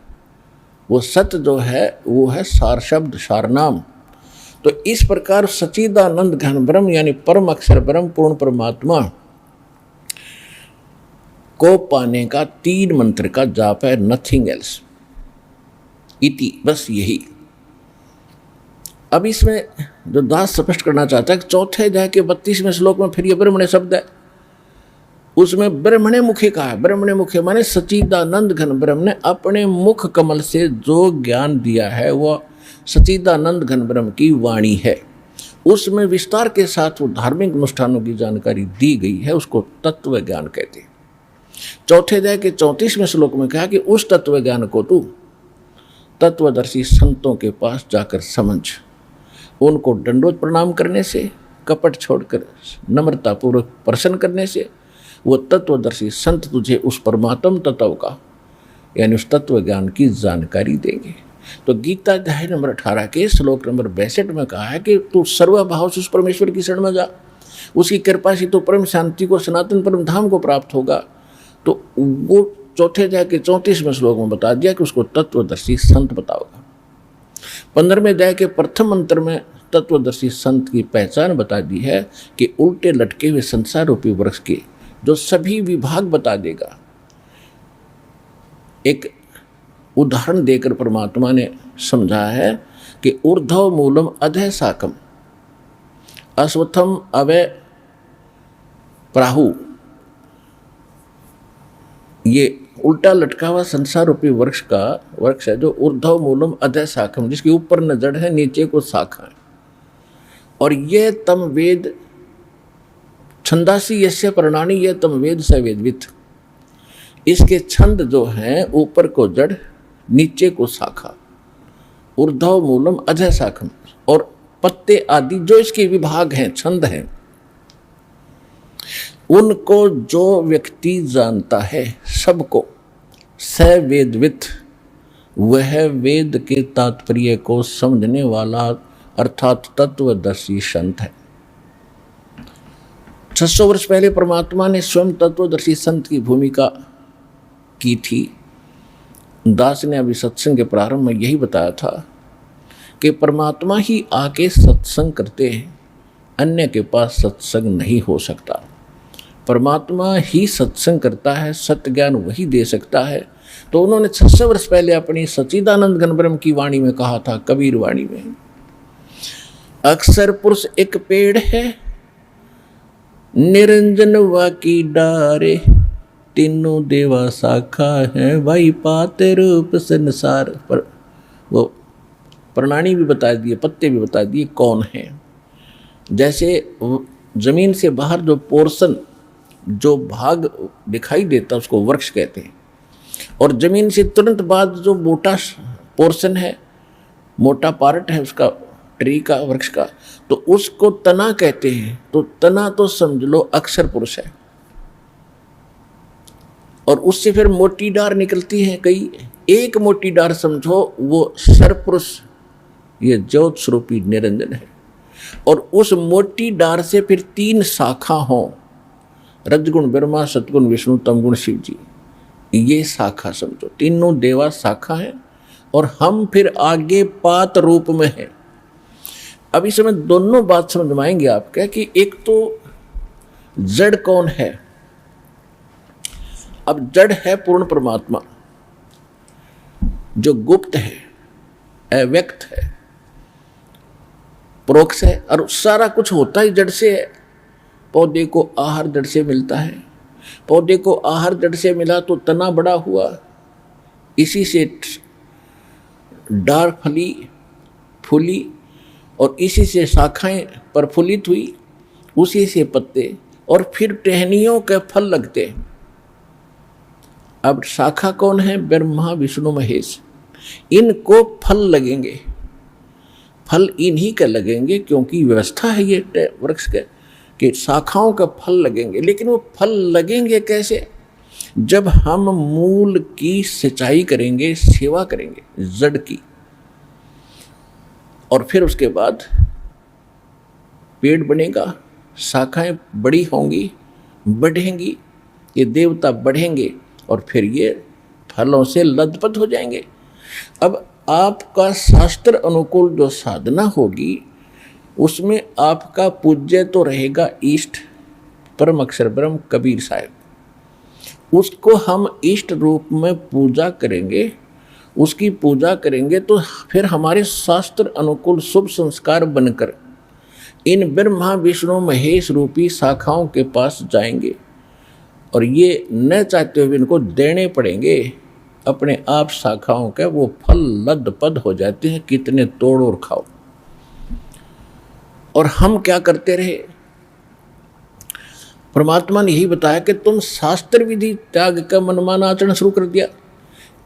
वो सत्य जो है वो है सार शब्द, सारनाम। तो इस प्रकार सच्चिदानंद घन ब्रह्म यानी परम अक्षर ब्रह्म पूर्ण परमात्मा को पाने का 3 मंत्र का जाप है, नथिंग एल्स इति, बस यही। अब इसमें जो दास स्पष्ट करना चाहता है, चौथे अध्याय के 32वें श्लोक में फिर ये ब्रह्मणे शब्द है, उसमें ब्रह्मणे मुखे कहा है। ब्रह्मणे मुखे माने सच्चिदानंद घन ब्रह्म ने अपने मुख कमल से जो ज्ञान दिया है वह सच्चिदानंद घन ब्रह्म की वाणी है। उसमें विस्तार के साथ वो धार्मिक अनुष्ठानों की जानकारी दी गई है, उसको तत्व ज्ञान कहते हैं। चौथे अध्याय के 34वें श्लोक में कहा कि उस तत्व ज्ञान को तू तत्वदर्शी संतों के पास जाकर समझ, उनको दंडोत प्रणाम करने से, कपट छोड़कर नम्रतापूर्वक प्रसन्न करने से वो तत्वदर्शी संत तुझे उस परमात्म तत्व का यानी उस तत्व ज्ञान की जानकारी देंगे। तो गीता अध्याय नंबर 18 के श्लोक नंबर 62 में कहा है कि तू सर्वभाव से उस परमेश्वर की शरण में जा, उसकी कृपा से तो परम शांति को, सनातन परम धाम को प्राप्त होगा। तो वो चौथे अध्याय के 34वें श्लोक में बता दिया कि उसको तत्वदर्शी संत बताओगा। 15वें अध्याय के प्रथम मंत्र में तत्वदर्शी संत की पहचान बता दी है कि उल्टे लटके हुए संसार रूपी वृक्ष के जो सभी विभाग बता देगा। एक उदाहरण देकर परमात्मा ने समझाया है कि ऊर्ध्व मूलम अधः शाखम अश्वत्थम अवय प्राहु, ये उल्टा लटका हुआ संसार रूपी वृक्ष है जो ऊर्ध्व मूलम अधः शाखम, जिसके ऊपर न जड़ है नीचे को शाखा है। और ये तम वेद छंदासी यस्य प्रणानी ये तम वेद स वेदवित, इसके छंद जो हैं ऊपर को जड़ नीचे को शाखा, ऊर्ध्व मूलम अधः शाखम। और पत्ते आदि जो इसके विभाग हैं, छंद हैं, उनको जो व्यक्ति जानता है सबको स वेदवित, वह वेद के तात्पर्य को समझने वाला अर्थात तत्वदर्शी संत है। 600 वर्ष पहले परमात्मा ने स्वयं तत्वदर्शी संत की भूमिका की थी। दास ने अभी सत्संग के प्रारंभ में यही बताया था कि परमात्मा ही आके सत्संग करते हैं, अन्य के पास सत्संग नहीं हो सकता। परमात्मा ही सत्संग करता है, सत्य ज्ञान वही दे सकता है। तो उन्होंने 600 वर्ष पहले अपनी सच्चिदानंद घन ब्रह्म की वाणी में कहा था, कबीर वाणी में, अक्षर पुरुष एक पेड़ है, निरंजन वाकी डारे, तीनों देवा शाखा है, भाई पाते रूप संसार। पर वो प्रणानी भी बता दिए, पत्ते भी बता दिए कौन है। जैसे जमीन से बाहर जो पोर्शन जो भाग दिखाई देता उसको वृक्ष कहते हैं। और जमीन से तुरंत बाद जो मोटा पोर्शन है, मोटा पार्ट है उसका, ट्री का, वृक्ष का, तो उसको तना कहते हैं। तो तना तो समझ लो अक्षर पुरुष है। और उससे फिर मोटी डार निकलती है कई, एक मोटी डार समझो वो सरपुरुष, ये ज्योत स्वरूपी निरंजन है। और उस मोटी डार से फिर 3 शाखा हो, रजगुण ब्रह्मा, सतगुण विष्णु, तमगुण शिव जी, ये शाखा समझो, तीनों देवा शाखा है। और हम फिर आगे पात रूप में है। अब इसमें दोनों बात समझ में आएंगे आपके कि एक तो जड़ कौन है। अब जड़ है पूर्ण परमात्मा जो गुप्त है, अव्यक्त है, परोक्ष है, और सारा कुछ होता ही जड़ से है। पौधे को आहार जड़ से मिलता है, पौधे को आहार जड़ से मिला तो तना बड़ा हुआ, इसी से डार फली फूली, और इसी से शाखाएं प्रफुल्लित हुई, उसी से पत्ते, और फिर टहनियों के फल लगते। अब शाखा कौन है? ब्रह्मा विष्णु महेश। इनको फल लगेंगे, फल इन्हीं के लगेंगे, क्योंकि व्यवस्था है ये वृक्ष के कि शाखाओं का फल लगेंगे। लेकिन वो फल लगेंगे कैसे? जब हम मूल की सिंचाई करेंगे, सेवा करेंगे जड़ की, और फिर उसके बाद पेड़ बनेगा, शाखाएं बड़ी होंगी, बढ़ेंगी, ये देवता बढ़ेंगे, और फिर ये फलों से लदपद हो जाएंगे। अब आपका शास्त्र अनुकूल जो साधना होगी उसमें आपका पूज्य तो रहेगा इष्ट परम अक्षर ब्रह्म कबीर साहब। उसको हम इष्ट रूप में पूजा करेंगे, उसकी पूजा करेंगे तो फिर हमारे शास्त्र अनुकूल शुभ संस्कार बनकर इन ब्रह्मा विष्णु महेश रूपी शाखाओं के पास जाएंगे, और ये न चाहते हुए इनको देने पड़ेंगे। अपने आप शाखाओं के वो फल लदपद हो जाते हैं, कितने तोड़ और खाओ। और हम क्या करते रहे? परमात्मा ने यही बताया कि तुम शास्त्र विधि त्याग का मनमाना आचरण शुरू कर दिया।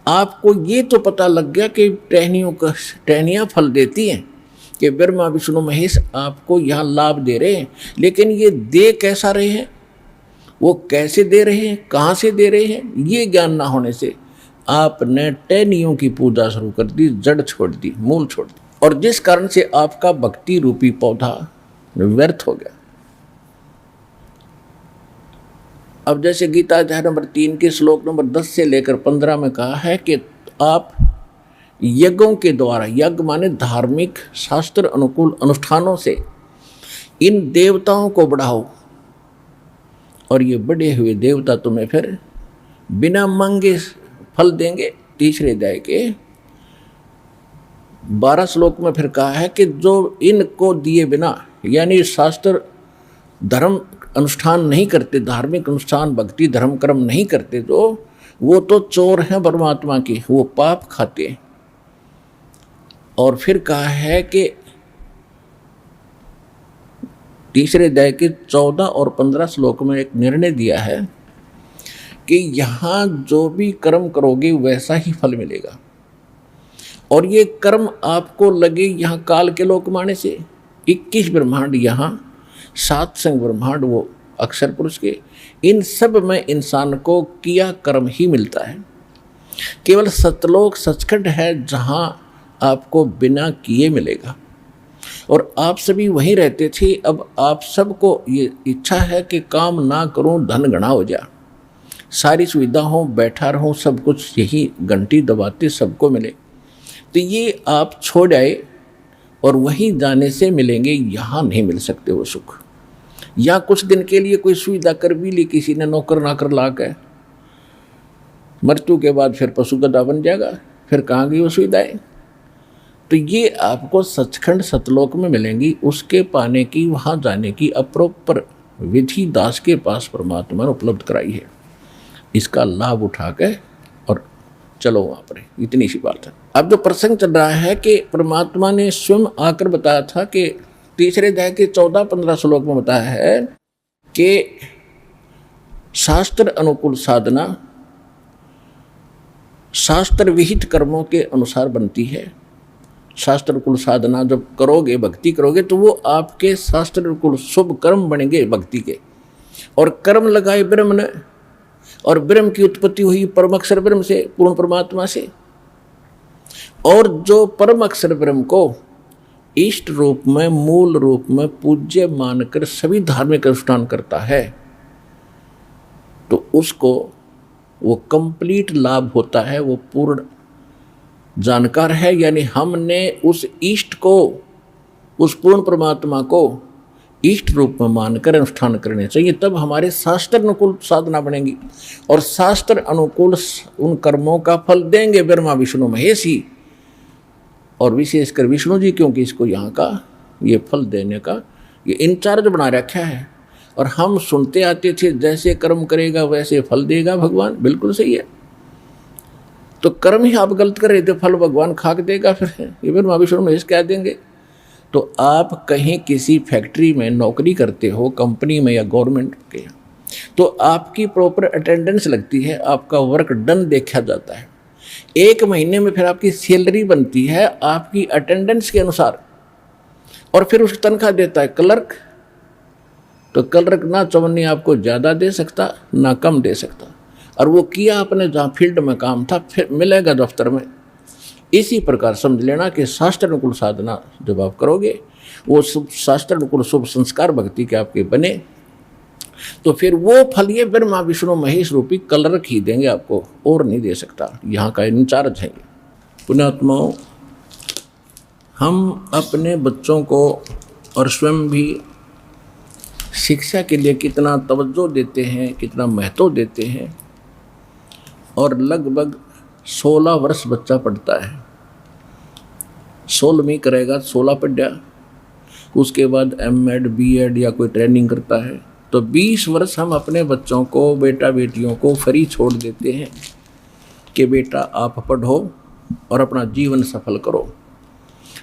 आपको ये तो पता लग गया कि टहनियाँ फल देती हैं, कि ब्रह्मा विष्णु महेश आपको यहाँ लाभ दे रहे हैं, लेकिन ये दे कैसा रहे हैं, वो कैसे दे रहे हैं, कहाँ से दे रहे हैं, ये ज्ञान ना होने से आपने टहनियों की पूजा शुरू कर दी, जड़ छोड़ दी, मूल छोड़ दी, और जिस कारण से आपका भक्ति रूपी पौधा व्यर्थ हो गया। अब जैसे गीता अध्याय नंबर 3 के श्लोक नंबर 10 से लेकर 15 में कहा है कि आप यज्ञों के द्वारा, यज्ञ माने धार्मिक शास्त्र अनुकूल अनुष्ठानों से इन देवताओं को बढ़ाओ, और ये बढ़े हुए देवता तुम्हें फिर बिना मांगे फल देंगे। तीसरे अध्याय के 12 श्लोक में फिर कहा है कि जो इनको दिए बिना, यानी शास्त्र धर्म अनुष्ठान नहीं करते, धार्मिक अनुष्ठान भक्ति धर्म कर्म नहीं करते, जो वो तो चोर हैं परमात्मा की, वो पाप खाते हैं। और फिर कहा है कि तीसरे अध्याय के 14 और 15 श्लोक में एक निर्णय दिया है कि यहाँ जो भी कर्म करोगे वैसा ही फल मिलेगा, और ये कर्म आपको लगे यहाँ काल के लोक माने से 21 ब्रह्मांड, यहाँ 7 संग ब्रह्मांड वो अक्षर पुरुष के, इन सब में इंसान को किया कर्म ही मिलता है। केवल सतलोक सचखंड है जहाँ आपको बिना किए मिलेगा, और आप सभी वहीं रहते थे। अब आप सबको ये इच्छा है कि काम ना करूं, धन गणा हो जा, सारी सुविधा हो, बैठा रहूं, सब कुछ यही घंटी दबाते सबको मिले, तो ये आप छोड़ आए और वहीं जाने से मिलेंगे, यहाँ नहीं मिल सकते वो सुख। या कुछ दिन के लिए कोई सुविधा कर भी ली किसी ने, नौकर नाकर ला के, मृत्यु के बाद फिर पशु गधा बन जाएगा, फिर कहाँ गई वो सुविधाएं? तो ये आपको सचखंड सतलोक में मिलेंगी, उसके पाने की, वहाँ जाने की अप्रोपर विधि दास के पास परमात्मा ने उपलब्ध कराई है। इसका लाभ उठा के और चलो वहाँ पर, इतनी सी बात है। अब जो प्रसंग चल रहा है कि परमात्मा ने स्वयं आकर बताया था कि तीसरे अध्याय के 14-15 श्लोक में बताया है कि शास्त्र अनुकूल साधना शास्त्र विहित कर्मों के अनुसार बनती है। शास्त्र अनुकूल साधना जब करोगे, भक्ति करोगे, तो वो आपके शास्त्र अनुकूल शुभ कर्म बनेंगे भक्ति के। और कर्म लगाए ब्रह्म ने, और ब्रह्म की उत्पत्ति हुई परम अक्षर ब्रह्म से, पूर्ण परमात्मा से। और जो परम अक्षर ब्रह्म को इष्ट रूप में, मूल रूप में पूज्य मानकर सभी धार्मिक अनुष्ठान करता है, तो उसको वो कंप्लीट लाभ होता है, वो पूर्ण जानकार है। यानी हमने उस इष्ट को, उस पूर्ण परमात्मा को इष्ट रूप में मानकर अनुष्ठान करने चाहिए, तब हमारे शास्त्र अनुकूल साधना बनेगी। और शास्त्र अनुकूल उन कर्मों का फल देंगे ब्रह्मा विष्णु महेश ही, और विशेषकर विष्णु जी, क्योंकि इसको यहाँ का ये फल देने का ये इंचार्ज बना रखा है। और हम सुनते आते थे जैसे कर्म करेगा वैसे फल देगा भगवान, बिल्कुल सही है। तो कर्म ही आप गलत कर रहे थे, फल भगवान खाक देगा, फिर ये ब्रह्मा विष्णु महेश क्या देंगे। तो आप कहीं किसी फैक्ट्री में नौकरी करते हो, कंपनी में या गवर्नमेंट के, तो आपकी प्रॉपर अटेंडेंस लगती है, आपका वर्क डन देखा जाता है। 1 महीने में फिर आपकी सैलरी बनती है आपकी अटेंडेंस के अनुसार, और फिर उसकी तनख्वाह देता है क्लर्क। तो क्लर्क ना चवन्नी आपको ज़्यादा दे सकता ना कम दे सकता, और वो किया आपने जहाँ फील्ड में काम था, फिर मिलेगा दफ्तर में। इसी प्रकार समझ लेना कि शास्त्र अनुकूल साधना जब आप करोगे, वो शुभ शास्त्र अनुकूल शुभ संस्कार भक्ति के आपके बने, तो फिर वो फल ये ब्रह्मा विष्णु महेश रूपी क्लर्क ही देंगे आपको, और नहीं दे सकता। यहाँ का इंचार्ज है। पुण्यात्माओं, हम अपने बच्चों को और स्वयं भी शिक्षा के लिए कितना तवज्जो देते हैं, कितना महत्व देते हैं। और लगभग 16 वर्ष बच्चा पढ़ता है, 16वीं करेगा, 16 पढ़ा, उसके बाद M.Ed, B.Ed या कोई ट्रेनिंग करता है, तो 20 वर्ष हम अपने बच्चों को, बेटा बेटियों को फ्री छोड़ देते हैं कि बेटा आप पढ़ो और अपना जीवन सफल करो।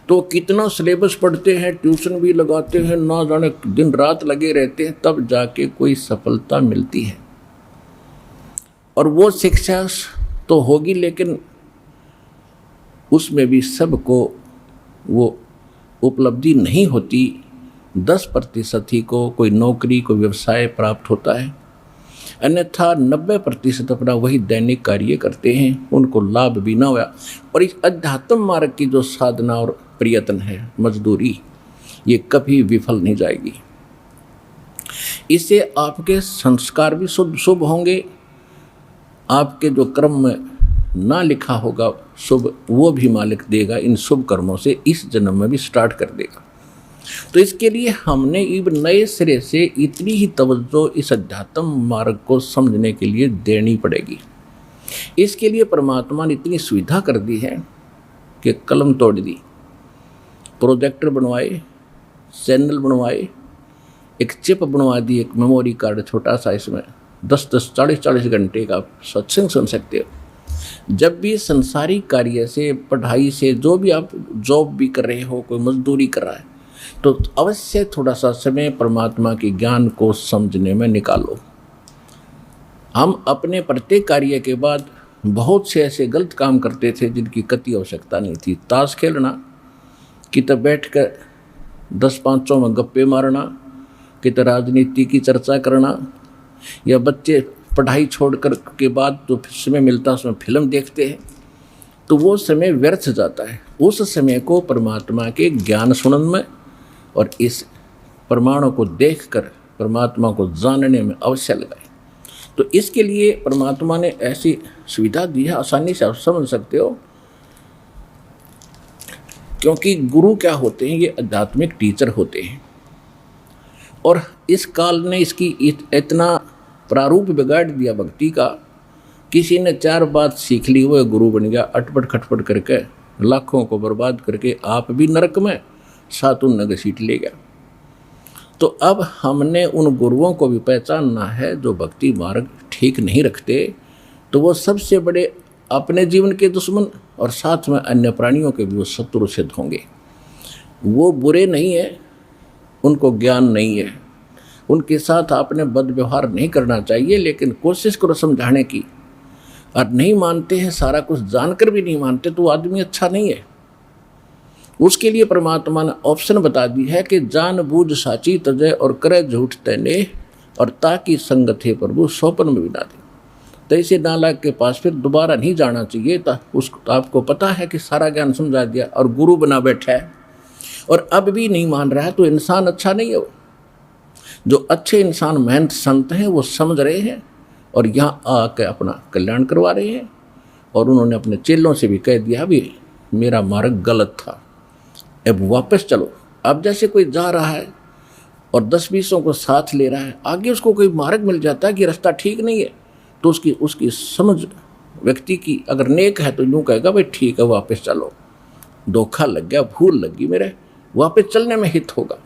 तो कितना सिलेबस पढ़ते हैं, ट्यूशन भी लगाते हैं, ना जाने दिन रात लगे रहते हैं, तब जाके कोई सफलता मिलती है। और वो शिक्षा तो होगी, लेकिन उसमें भी सबको वो उपलब्धि नहीं होती। 10% ही को कोई नौकरी, कोई व्यवसाय प्राप्त होता है, अन्यथा 90% अपना वही दैनिक कार्य करते हैं, उनको लाभ भी ना हुआ। और इस अध्यात्म मार्ग की जो साधना और प्रयत्न है, मजदूरी, ये कभी विफल नहीं जाएगी। इससे आपके संस्कार भी शुभ होंगे, आपके जो कर्म में ना लिखा होगा शुभ, वो भी मालिक देगा इन शुभ कर्मों से, इस जन्म में भी स्टार्ट कर देगा। तो इसके लिए हमने नए सिरे से इतनी ही तवज्जो इस अध्यात्म मार्ग को समझने के लिए देनी पड़ेगी। इसके लिए परमात्मा ने इतनी सुविधा कर दी है कि कलम तोड़ दी, प्रोजेक्टर बनवाए, चैनल बनवाए, एक चिप बनवा दी, एक मेमोरी कार्ड छोटा सा, इसमें 10-10, 40-40 घंटे का सत्संग सुन सकते हो। जब भी संसारिक कार्य से, पढ़ाई से, जो भी आप जॉब भी कर रहे हो, कोई मजदूरी कर रहा है, तो अवश्य थोड़ा सा समय परमात्मा के ज्ञान को समझने में निकालो। हम अपने प्रत्येक कार्य के बाद बहुत से ऐसे गलत काम करते थे जिनकी कति आवश्यकता नहीं थी। ताश खेलना, कित बैठ कर 10-5 में गप्पे मारना, कित राजनीति की चर्चा करना, या बच्चे पढ़ाई छोड़कर के बाद जो समय मिलता है उसमें फिल्म देखते हैं, तो वो समय व्यर्थ जाता है। उस समय को परमात्मा के ज्ञान सुनन में और इस प्रमाणों को देखकर परमात्मा को जानने में अवश्य लगाए। तो इसके लिए परमात्मा ने ऐसी सुविधा दी है, आसानी से आप समझ सकते हो। क्योंकि गुरु क्या होते हैं, ये आध्यात्मिक टीचर होते हैं। और इस काल ने इसकी इतना प्रारूप बिगाड़ दिया भक्ति का, किसी ने 4 बात सीख ली, वो गुरु बन गया, अटपट खटपट करके लाखों को बर्बाद करके आप भी नरक में, साथ उन घसीट ले गया। तो अब हमने उन गुरुओं को भी पहचानना है जो भक्ति मार्ग ठीक नहीं रखते, तो वो सबसे बड़े अपने जीवन के दुश्मन और साथ में अन्य प्राणियों के भी वो शत्रु सिद्ध होंगे। वो बुरे नहीं है, उनको ज्ञान नहीं है, उनके साथ आपने बदव्यवहार नहीं करना चाहिए, लेकिन कोशिश करो समझाने की। और नहीं मानते हैं, सारा कुछ जानकर भी नहीं मानते, तो वो आदमी अच्छा नहीं है। उसके लिए परमात्मा ने ऑप्शन बता दी है कि जान बूझ साची तजय और करे झूठ तैने, और ताकि संगत है प्रभु सोपन में भी ना दे। तो इसे नालायक के पास फिर दोबारा नहीं जाना चाहिए। तो उसको आपको पता है कि सारा ज्ञान समझा दिया और गुरु बना बैठा है और अब भी नहीं मान रहा है, तो इंसान अच्छा नहीं है वो। जो अच्छे इंसान महंत संत हैं वो समझ रहे हैं और यहाँ आकर अपना कल्याण करवा रहे हैं। और उन्होंने अपने चेलों से भी कह दिया भी मेरा मार्ग गलत था, अब वापस चलो। अब जैसे कोई जा रहा है और 10-20 को साथ ले रहा है, आगे उसको कोई मार्ग मिल जाता है कि रास्ता ठीक नहीं है, तो उसकी समझ व्यक्ति की अगर नेक है तो यूँ कहेगा भाई ठीक है वापस चलो, धोखा लग गया, भूल लगी मेरे, वापस चलने में हित होगा।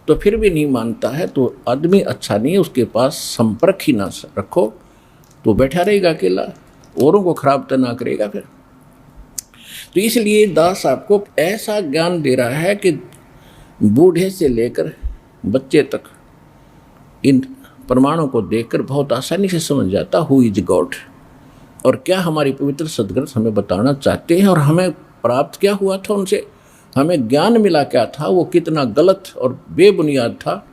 तो फिर भी नहीं मानता है तो आदमी अच्छा नहीं है, उसके पास संपर्क ही ना रखो तो बैठा रहेगा अकेला, औरों को खराब तो ना करेगा फिर। तो इसलिए दास आपको ऐसा ज्ञान दे रहा है कि बूढ़े से लेकर बच्चे तक इन प्रमाणों को देखकर बहुत आसानी से समझ जाता हु इज गॉड, और क्या हमारी पवित्र सदग्रंथ हमें बताना चाहते हैं और हमें प्राप्त क्या हुआ था उनसे, हमें ज्ञान मिला क्या था, वो कितना गलत और बेबुनियाद था,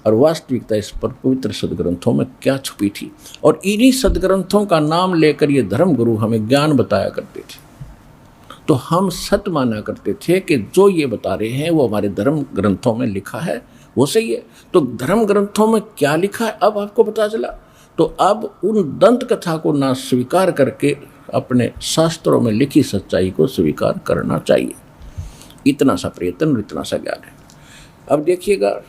और वास्तविकता इस पर पवित्र सदग्रंथों में क्या छुपी थी। और इन्हीं सदग्रंथों का नाम लेकर ये धर्म गुरु हमें ज्ञान बताया करते थे, तो हम सत्य माना करते थे कि जो ये बता रहे हैं वो हमारे धर्म ग्रंथों में लिखा है वो सही है। तो धर्म ग्रंथों में क्या लिखा है अब आपको पता चला, तो अब उन दंत कथा को ना स्वीकार करके अपने शास्त्रों में लिखी सच्चाई को स्वीकार करना चाहिए। इतना सा प्रयत्न और इतना सा ज्ञान है। अब देखिएगा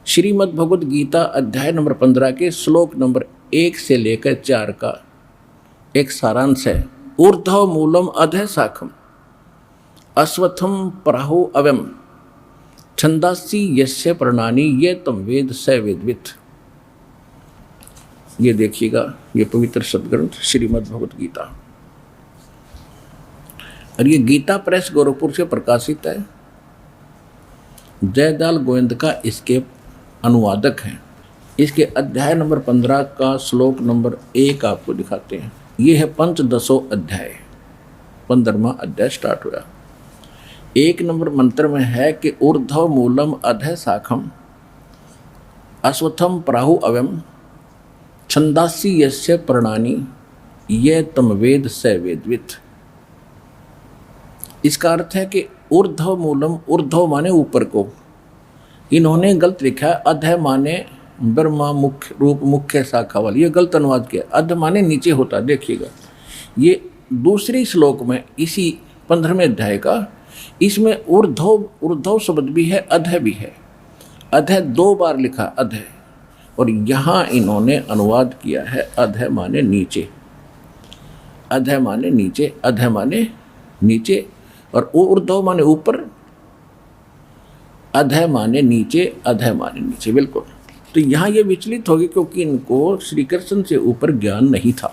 श्रीमद् भगवद गीता अध्याय नंबर 15 के श्लोक नंबर 1 से लेकर 4 का एक सारांश है। ऊर्ध्व मूलम अधः शाखम अश्वत्थम प्राहु अव्यम छंदासी यस्य प्रणानी ये तम वेद स वेदवित्। ये देखिएगा, ये पवित्र सदग्रंथ श्रीमद् भगवद गीता, और ये गीता प्रेस गोरखपुर से प्रकाशित है। जयदाल गोविंद का इसके अनुवादक हैं। इसके अध्याय नंबर 15 का श्लोक नंबर 1 आपको दिखाते हैं। ये है पंचदशो अध्याय, 15वां अध्याय स्टार्ट हुआ। 1 नंबर मंत्र में है कि ऊर्ध्व मूलम अधः शाखम अश्वत्थम प्राहु अव्यम छंदासी यस्य प्रणानी ये तम वेद स वेदवित्। इसका अर्थ है कि ऊर्ध्व मूलम, ऊर्ध्व माने ऊपर को, इन्होंने गलत लिखा है। अधः माने ब्रह्मा मुख्य रूप मुख्य शाखा वाली, ये गलत अनुवाद किया। अध माने नीचे होता, देखिएगा ये दूसरी श्लोक में इसी 15वें अध्याय का, इसमें ऊर्ध्व शब्द भी है, अधः भी है। अधः 2 बार लिखा अधः, और यहाँ इन्होंने अनुवाद किया है अधः माने नीचे, अधः माने नीचे, अधः माने नीचे, और ऊर्ध्व माने ऊपर, अधः माने नीचे, अधः माने नीचे, बिल्कुल। तो यहाँ ये विचलित होगी क्योंकि इनको श्री कृष्ण से ऊपर ज्ञान नहीं था,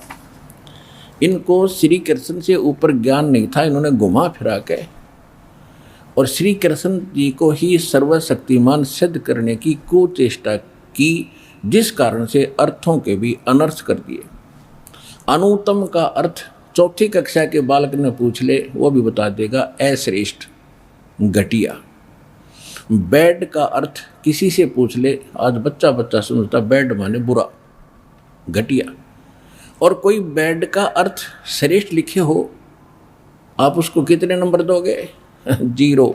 इनको श्री कृष्ण से ऊपर ज्ञान नहीं था। इन्होंने घुमा फिरा के और श्री कृष्ण जी को ही सर्वशक्तिमान सिद्ध करने की कुचेष्टा की, जिस कारण से अर्थों के भी अनर्थ कर दिए। अनुत्तम का अर्थ 4ठी कक्षा के बालक ने पूछ ले वो भी बता देगा, अश्रेष्ठ, घटिया। बैड का अर्थ किसी से पूछ ले, आज बच्चा समझता बैड माने बुरा, घटिया। और कोई बैड का अर्थ श्रेष्ठ लिखे हो, आप उसको कितने नंबर दोगे? 0।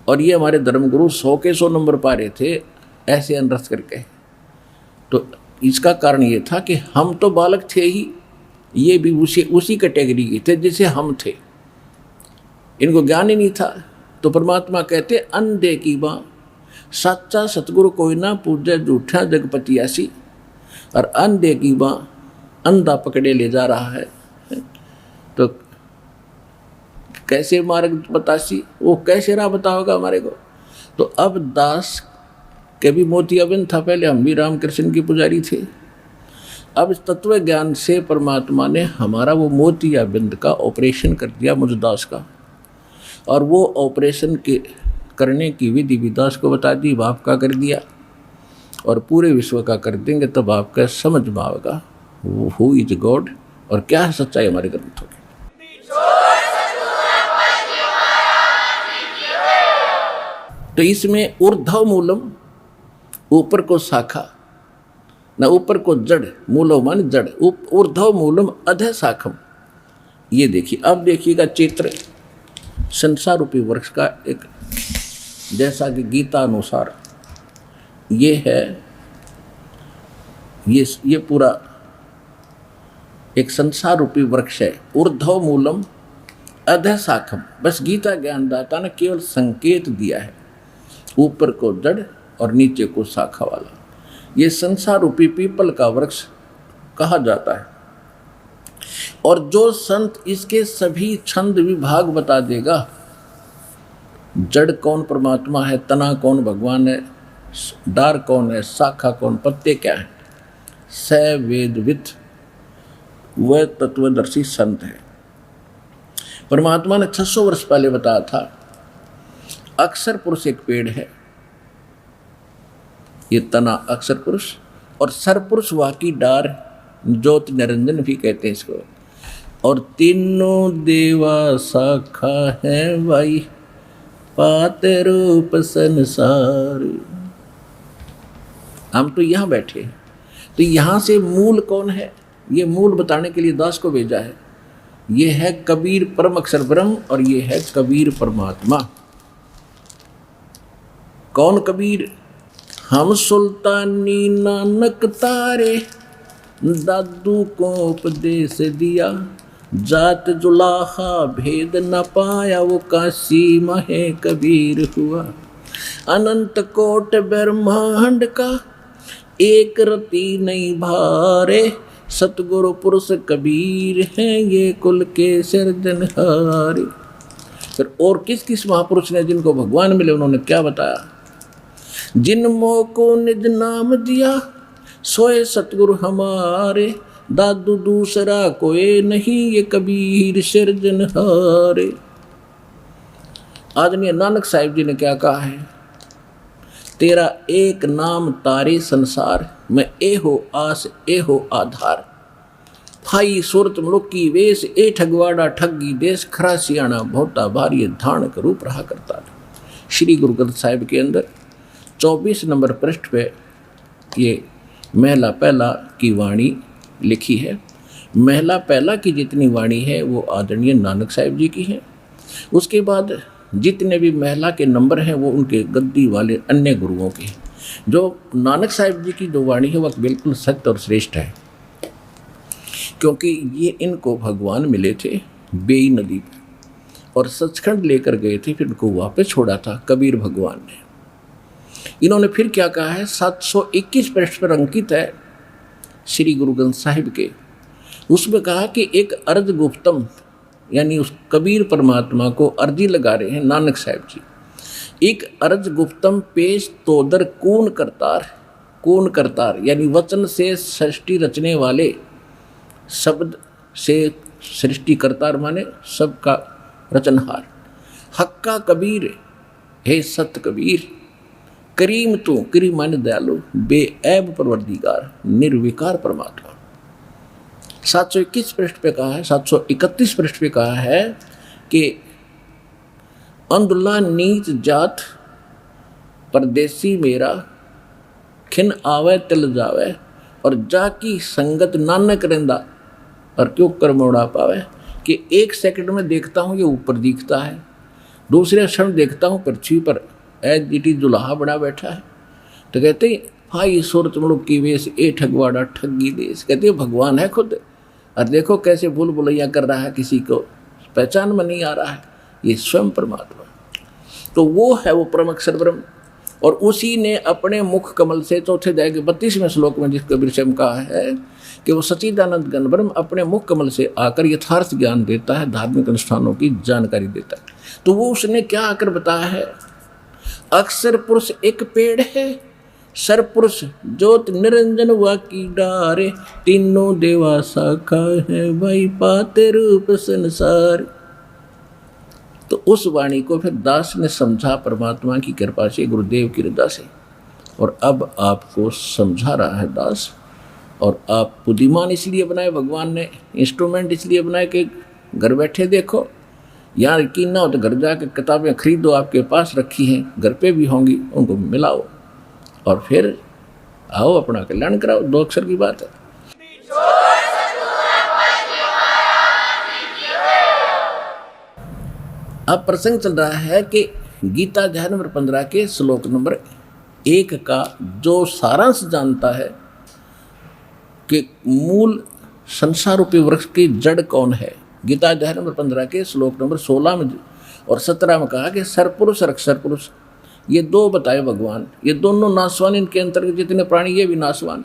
और ये हमारे धर्मगुरु 100 के 100 नंबर पा रहे थे ऐसे अनर्थ करके। तो इसका कारण ये था कि हम तो बालक थे ही, ये भी उसी कैटेगरी के थे जिसे हम थे, इनको ज्ञान ही नहीं था। तो परमात्मा कहते अंधे की बाँ सच्चा सतगुरु कोई ना पूजे झूठा जगपति ऐसी, और अंधे की बाँ अंधा पकड़े ले जा रहा है। तो कैसे मार्ग बतासी, वो कैसे राह बताओगा हमारे को। तो अब दास के भी मोतियाबिंद था, पहले हम भी रामकृष्ण की पुजारी थे। अब इस तत्व ज्ञान से परमात्मा ने हमारा वो मोतियाबिंद का ऑपरेशन कर दिया मुझ दास का, और वो ऑपरेशन के करने की विधि भी दास को बता दी, बाप का कर दिया, और पूरे विश्व का कर देंगे तब आपका समझ में आएगा हु इज गॉड और क्या है सच्चाई हमारे ग्रंथों की। तो इसमें ऊर्ध्व मूलम, ऊपर को शाखा, न ऊपर को जड़, मूलो मान जड़, ऊर्ध्व मूलम अधः शाखम। ये देखिए, अब देखिएगा चित्र संसार रूपी वृक्ष का एक, जैसा कि गीता अनुसार ये है, ये पूरा एक संसार रूपी वृक्ष है। ऊर्ध्व मूलम अधः शाखम, बस गीता ज्ञानदाता ने केवल संकेत दिया है, ऊपर को जड़ और नीचे को शाखा वाला। ये संसार रूपी पीपल का वृक्ष कहा जाता है। और जो संत इसके सभी छंद विभाग बता देगा, जड़ कौन परमात्मा है, तना कौन भगवान है, डार कौन है, शाखा कौन, पत्ते क्या है, स वेदविद, वह तत्वदर्शी संत है। परमात्मा ने 600 वर्ष पहले बताया था, अक्षर पुरुष एक पेड़ है, ये तना अक्षर पुरुष, और सरपुरुष वाकी डार, ज्योति निरंजन भी कहते हैं इसको, और तीनों देवा शाखा है भाई, पाते रूप संसार। हम तो यहाँ बैठे, तो यहाँ से मूल कौन है, ये मूल बताने के लिए दास को भेजा है। ये है कबीर परम अक्षर ब्रह्म, और ये है कबीर परमात्मा। कौन कबीर? हम सुल्तानी नानक तारे, दादू को उपदेश दिया, जात जुलाहा भेद न पाया, वो काशी महे कबीर हुआ। अनंत कोट ब्रह्मांड का एक रति नहीं भारे, सतगुरु पुरुष कबीर हैं ये कुल के सिरजनहारे। फिर और किस किस महापुरुष ने जिनको भगवान मिले उन्होंने क्या बताया? जिन मोह को निज नाम दिया, सोए सतगुरु हमारे, दादू दूसरा कोई नहीं ये कबीर सिरजनहारे। आदरणीय नानक साहिब जी ने क्या कहा है? तेरा एक नाम तारे संसार में, ए हो आस ए हो आधार। फाई सूरत मलुकी वेश, ए ठगवाड़ा ठगी देश, खरा सियाणा बहुता भारी धान का रूप रहा करता है। श्री गुरु ग्रंथ साहिब के अंदर 24 नंबर पृष्ठ पे ये महला पहला की वाणी लिखी है। महला पहला की जितनी वाणी है वो आदरणीय नानक साहिब जी की है। उसके बाद जितने भी महला के नंबर हैं वो उनके गद्दी वाले अन्य गुरुओं के हैं। जो नानक साहिब जी की जो वाणी है वह बिल्कुल सत्य और श्रेष्ठ है, क्योंकि ये इनको भगवान मिले थे बेई नदी पर और सचखंड लेकर गए थे, फिर उनको वापस छोड़ा था कबीर भगवान ने। इन्होंने फिर क्या कहा है? 721 पृष्ठ पर अंकित है श्री गुरु ग्रंथ साहिब के। उसमें कहा कि एक अर्ज गुप्तम, यानी उस कबीर परमात्मा को अर्जी लगा रहे हैं नानक साहिब जी। एक अर्ज गुप्तम पेश तोदर कून करतार, कून करतार यानी वचन से सृष्टि रचने वाले, शब्द से सृष्टि करतार माने सबका रचनहार। हक्का कबीर, हे सत कबीर, करीम तू, करीम माने दयालु, बेऐब परवरदिगार, निर्विकार परमात्मा। 721 पृष्ठ पे कहा है, 731 पृष्ठ पे कहा है कि अंधुला नीच जात परदेसी मेरा, खिन आवे तिल जावे, और जाकी संगत नानक रेंदा, और क्यों कर मोड़ा पावे। कि एक सेकंड में देखता हूँ ये ऊपर दिखता है, दूसरे क्षण देखता हूँ पृथ्वी पर एज इट इज दुल्हा बड़ा बैठा है। तो कहते हैं भाई सूरत मुल्क की वेश, ए ठगवाड़ा ठगी देश। कहते हैं भगवान है खुद, और देखो कैसे भूल भुलैया कर रहा है, किसी को पहचान में नहीं आ रहा है, ये स्वयं परमात्मा। तो वो है वो परम अक्षर ब्रह्म, और उसी ने अपने मुख कमल से चौथे अध्याय के 32वें श्लोक में जिसका विषय में कहा है कि वो सच्चिदानंद घन ब्रह्म अपने मुख कमल से आकर यथार्थ ज्ञान देता है, धार्मिक अनुष्ठानों की जानकारी देता है। तो वो उसने क्या आकर बताया है? अक्षर पुरुष एक पेड़ है, सरपुरुष ज्योत निरंजन वाकी डारे, तीनों देवा शाखा है भाई, पाते रूप संसार। तो उस वाणी को फिर दास ने समझा परमात्मा की कृपा से, गुरुदेव की रजा से, और अब आपको समझा रहा है दास। और आप बुद्धिमान इसलिए बनाए भगवान ने, इंस्ट्रूमेंट इसलिए बनाए कि घर बैठे देखो, यहाँ यकीन ना हो तो घर जाकर किताबें खरीदो, आपके पास रखी हैं, घर पे भी होंगी, उनको मिलाओ और फिर आओ अपना कल्याण कराओ। 2 अक्षर की बात है। अब प्रसंग चल रहा है कि गीता अध्याय नंबर 15 के श्लोक नंबर 1 का जो सारांश जानता है कि मूल संसार रूपी वृक्ष की जड़ कौन है, गीता अध्याय नंबर 15 के श्लोक नंबर 16 में और 17 में कहा कि सरपुरुष अक्षर पुरुष, ये 2 बताए भगवान, ये दोनों नाशवान, इनके अंतर्गत जितने प्राणी ये भी नाशवान।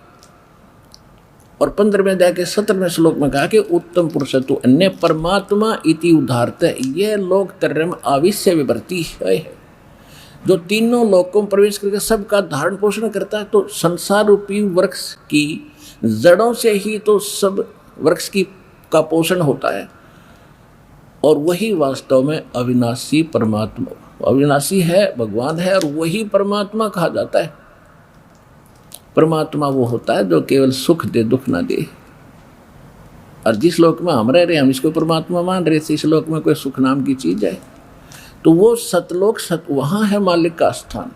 और 15वें अध्याय के 17वें श्लोक में कहा कि उत्तम पुरुष तो अन्य परमात्मा इति उदाहरत, यह लोक त्रयम् आविश्य विवर्ती है, जो तीनों लोकों में प्रवेश करके सबका धारण पोषण करता है। तो संसार रूपी वृक्ष की जड़ों से ही तो सब वृक्ष की का पोषण होता है, और वही वास्तव में अविनाशी परमात्मा, अविनाशी है, भगवान है, और वही परमात्मा कहा जाता है। परमात्मा वो होता है जो केवल सुख दे, दुख ना दे। और जिस लोक में हम रह रहे हैं, हम इसको परमात्मा मान रहे थे, इस लोक में कोई सुख नाम की चीज है तो वो सतलोक, वहाँ है मालिक का स्थान।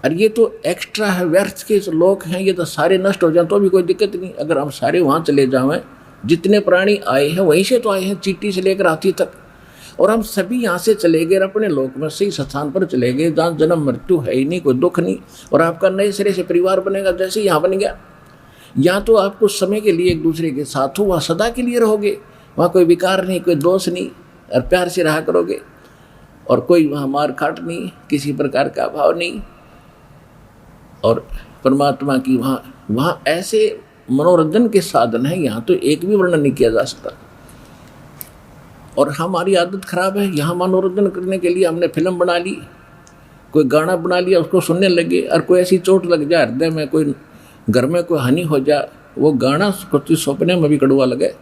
और ये तो एक्स्ट्रा है, व्यर्थ के लोक हैं, ये तो सारे नष्ट हो जाए तो भी कोई दिक्कत नहीं। अगर हम सारे वहाँ चले जाएं, जितने प्राणी आए हैं वहीं से तो आए हैं, चींटी से लेकर हाथी तक, और हम सभी यहाँ से चले गए अपने लोक में सही स्थान पर चले गए जहाँ जन्म मृत्यु है ही नहीं, कोई दुख नहीं, और आपका नए सिरे से परिवार बनेगा जैसे यहाँ बन गया। यहाँ तो आप कुछ समय के लिए एक दूसरे के साथ हो, वहाँ सदा के लिए रहोगे, वहाँ कोई विकार नहीं, कोई दोष नहीं, और प्यार से रहा करोगे, और कोई वहाँ मार काट नहीं, किसी प्रकार का अभाव नहीं। और परमात्मा की वहाँ ऐसे मनोरंजन के साधन है, यहाँ तो एक भी वर्णन नहीं किया जा सकता। और हमारी आदत खराब है, यहाँ मनोरंजन करने के लिए हमने फिल्म बना ली, कोई गाना बना लिया, उसको सुनने लगे, और कोई ऐसी चोट लग जाए हृदय में, कोई घर में कोई हानि हो जाए, वो गाना कुछ सपने में भी कड़वा लगे,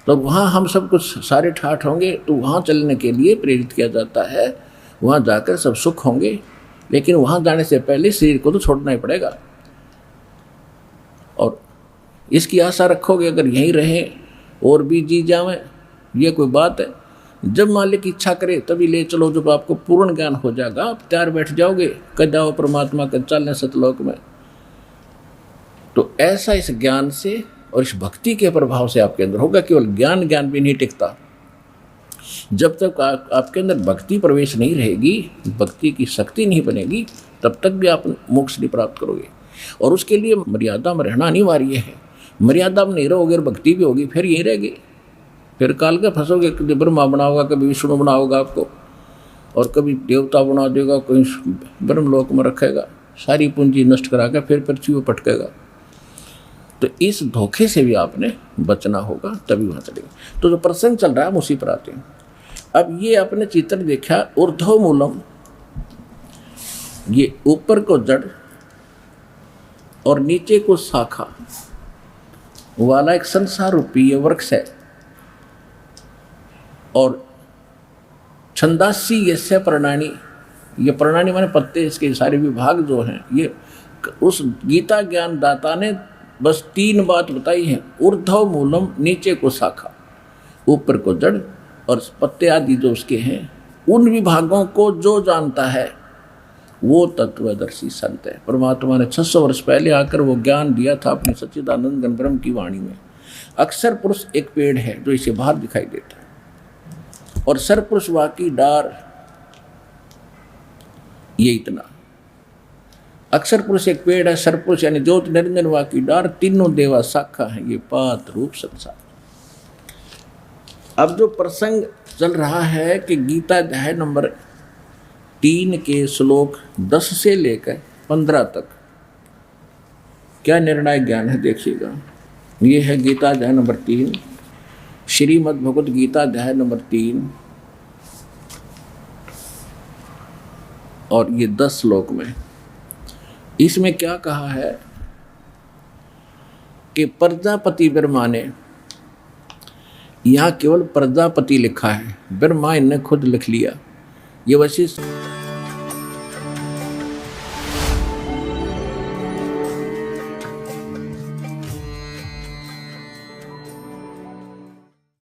तो वहाँ हम सब कुछ सारे ठाठ होंगे। तो वहाँ चलने के लिए प्रेरित किया जाता है, वहाँ जाकर सब सुख होंगे, लेकिन वहाँ जाने से पहले शरीर को तो छोड़ना ही पड़ेगा। और इसकी आशा रखोगे अगर यहीं रहें और भी जी जावें, ये कोई बात है? जब मालिक इच्छा करे तभी ले चलो, जब आपको पूर्ण ज्ञान हो जाएगा आप तैयार बैठ जाओगे, कद जाओ परमात्मा के चलने सतलोक में। तो ऐसा इस ज्ञान से और इस भक्ति के प्रभाव से आपके अंदर होगा। केवल ज्ञान भी नहीं टिकता, जब तक आपके अंदर भक्ति प्रवेश नहीं रहेगी, भक्ति की शक्ति नहीं बनेगी, तब तक भी आप मोक्ष नहीं प्राप्त करोगे। और उसके लिए मर्यादा में रहना अनिवार्य है। मर्यादा में नहीं रहोगे और भक्ति भी होगी, फिर यही रहेगी, फिर काल के फंसोगे। कभी ब्रह्मा बनाओगा, कभी विष्णु बनाओगा आपको, और कभी देवता बना देगा, कोई ब्रह्मलोक में रखेगा, सारी पूंजी नष्ट करा कर फिर पृथ्वी पर पटकेगा। तो इस धोखे से भी आपने बचना होगा, तभी वहाँ चलेगा। तो जो प्रसंग चल रहा है हम उसी पर आते हैं। अब ये आपने चित्र देखा, ऊर्ध्व मूलम, ये ऊपर को जड़ और नीचे को शाखा वाला एक संसार रूपी ये वृक्ष है। और छंदासी यस्य प्रणानी, ये प्रणानी माने पत्ते, इसके सारे विभाग जो हैं, ये उस गीता ज्ञान दाता ने बस 3 बात बताई है। ऊर्ध्व मूलम, नीचे को शाखा, ऊपर को जड़, और पत्ते आदि जो उसके हैं, उन विभागों को जो जानता है वो तत्वदर्शी संत है। परमात्मा ने 600 वर्ष पहले आकर वो ज्ञान दिया था अपनी सच्चिदानंद घन ब्रह्म की वाणी में। अक्षर पुरुष एक पेड़ है जो इसे बाहर दिखाई देता है, और सरपुरुष वाकी डार, ये इतना। अक्षर पुरुष एक पेड़ है, सरपुरुष यानी ज्योत निरंजन वाकी डार, तीनों देवा शाखा है, ये पात रूप संसार। अब जो प्रसंग चल रहा है कि गीता अध्याय नंबर 3 के श्लोक 10 से लेकर 15 तक क्या निर्णायक ज्ञान है देखिएगा। ये है गीता अध्याय नंबर 3, श्रीमद् भगवत गीता अध्याय नंबर 3, और ये 10 श्लोक में इसमें क्या कहा है कि प्रजापति ब्रह्मा ने यहाँ केवल प्रजापति लिखा है, ब्रह्मा इनने खुद लिख लिया। ये वशिष्ठ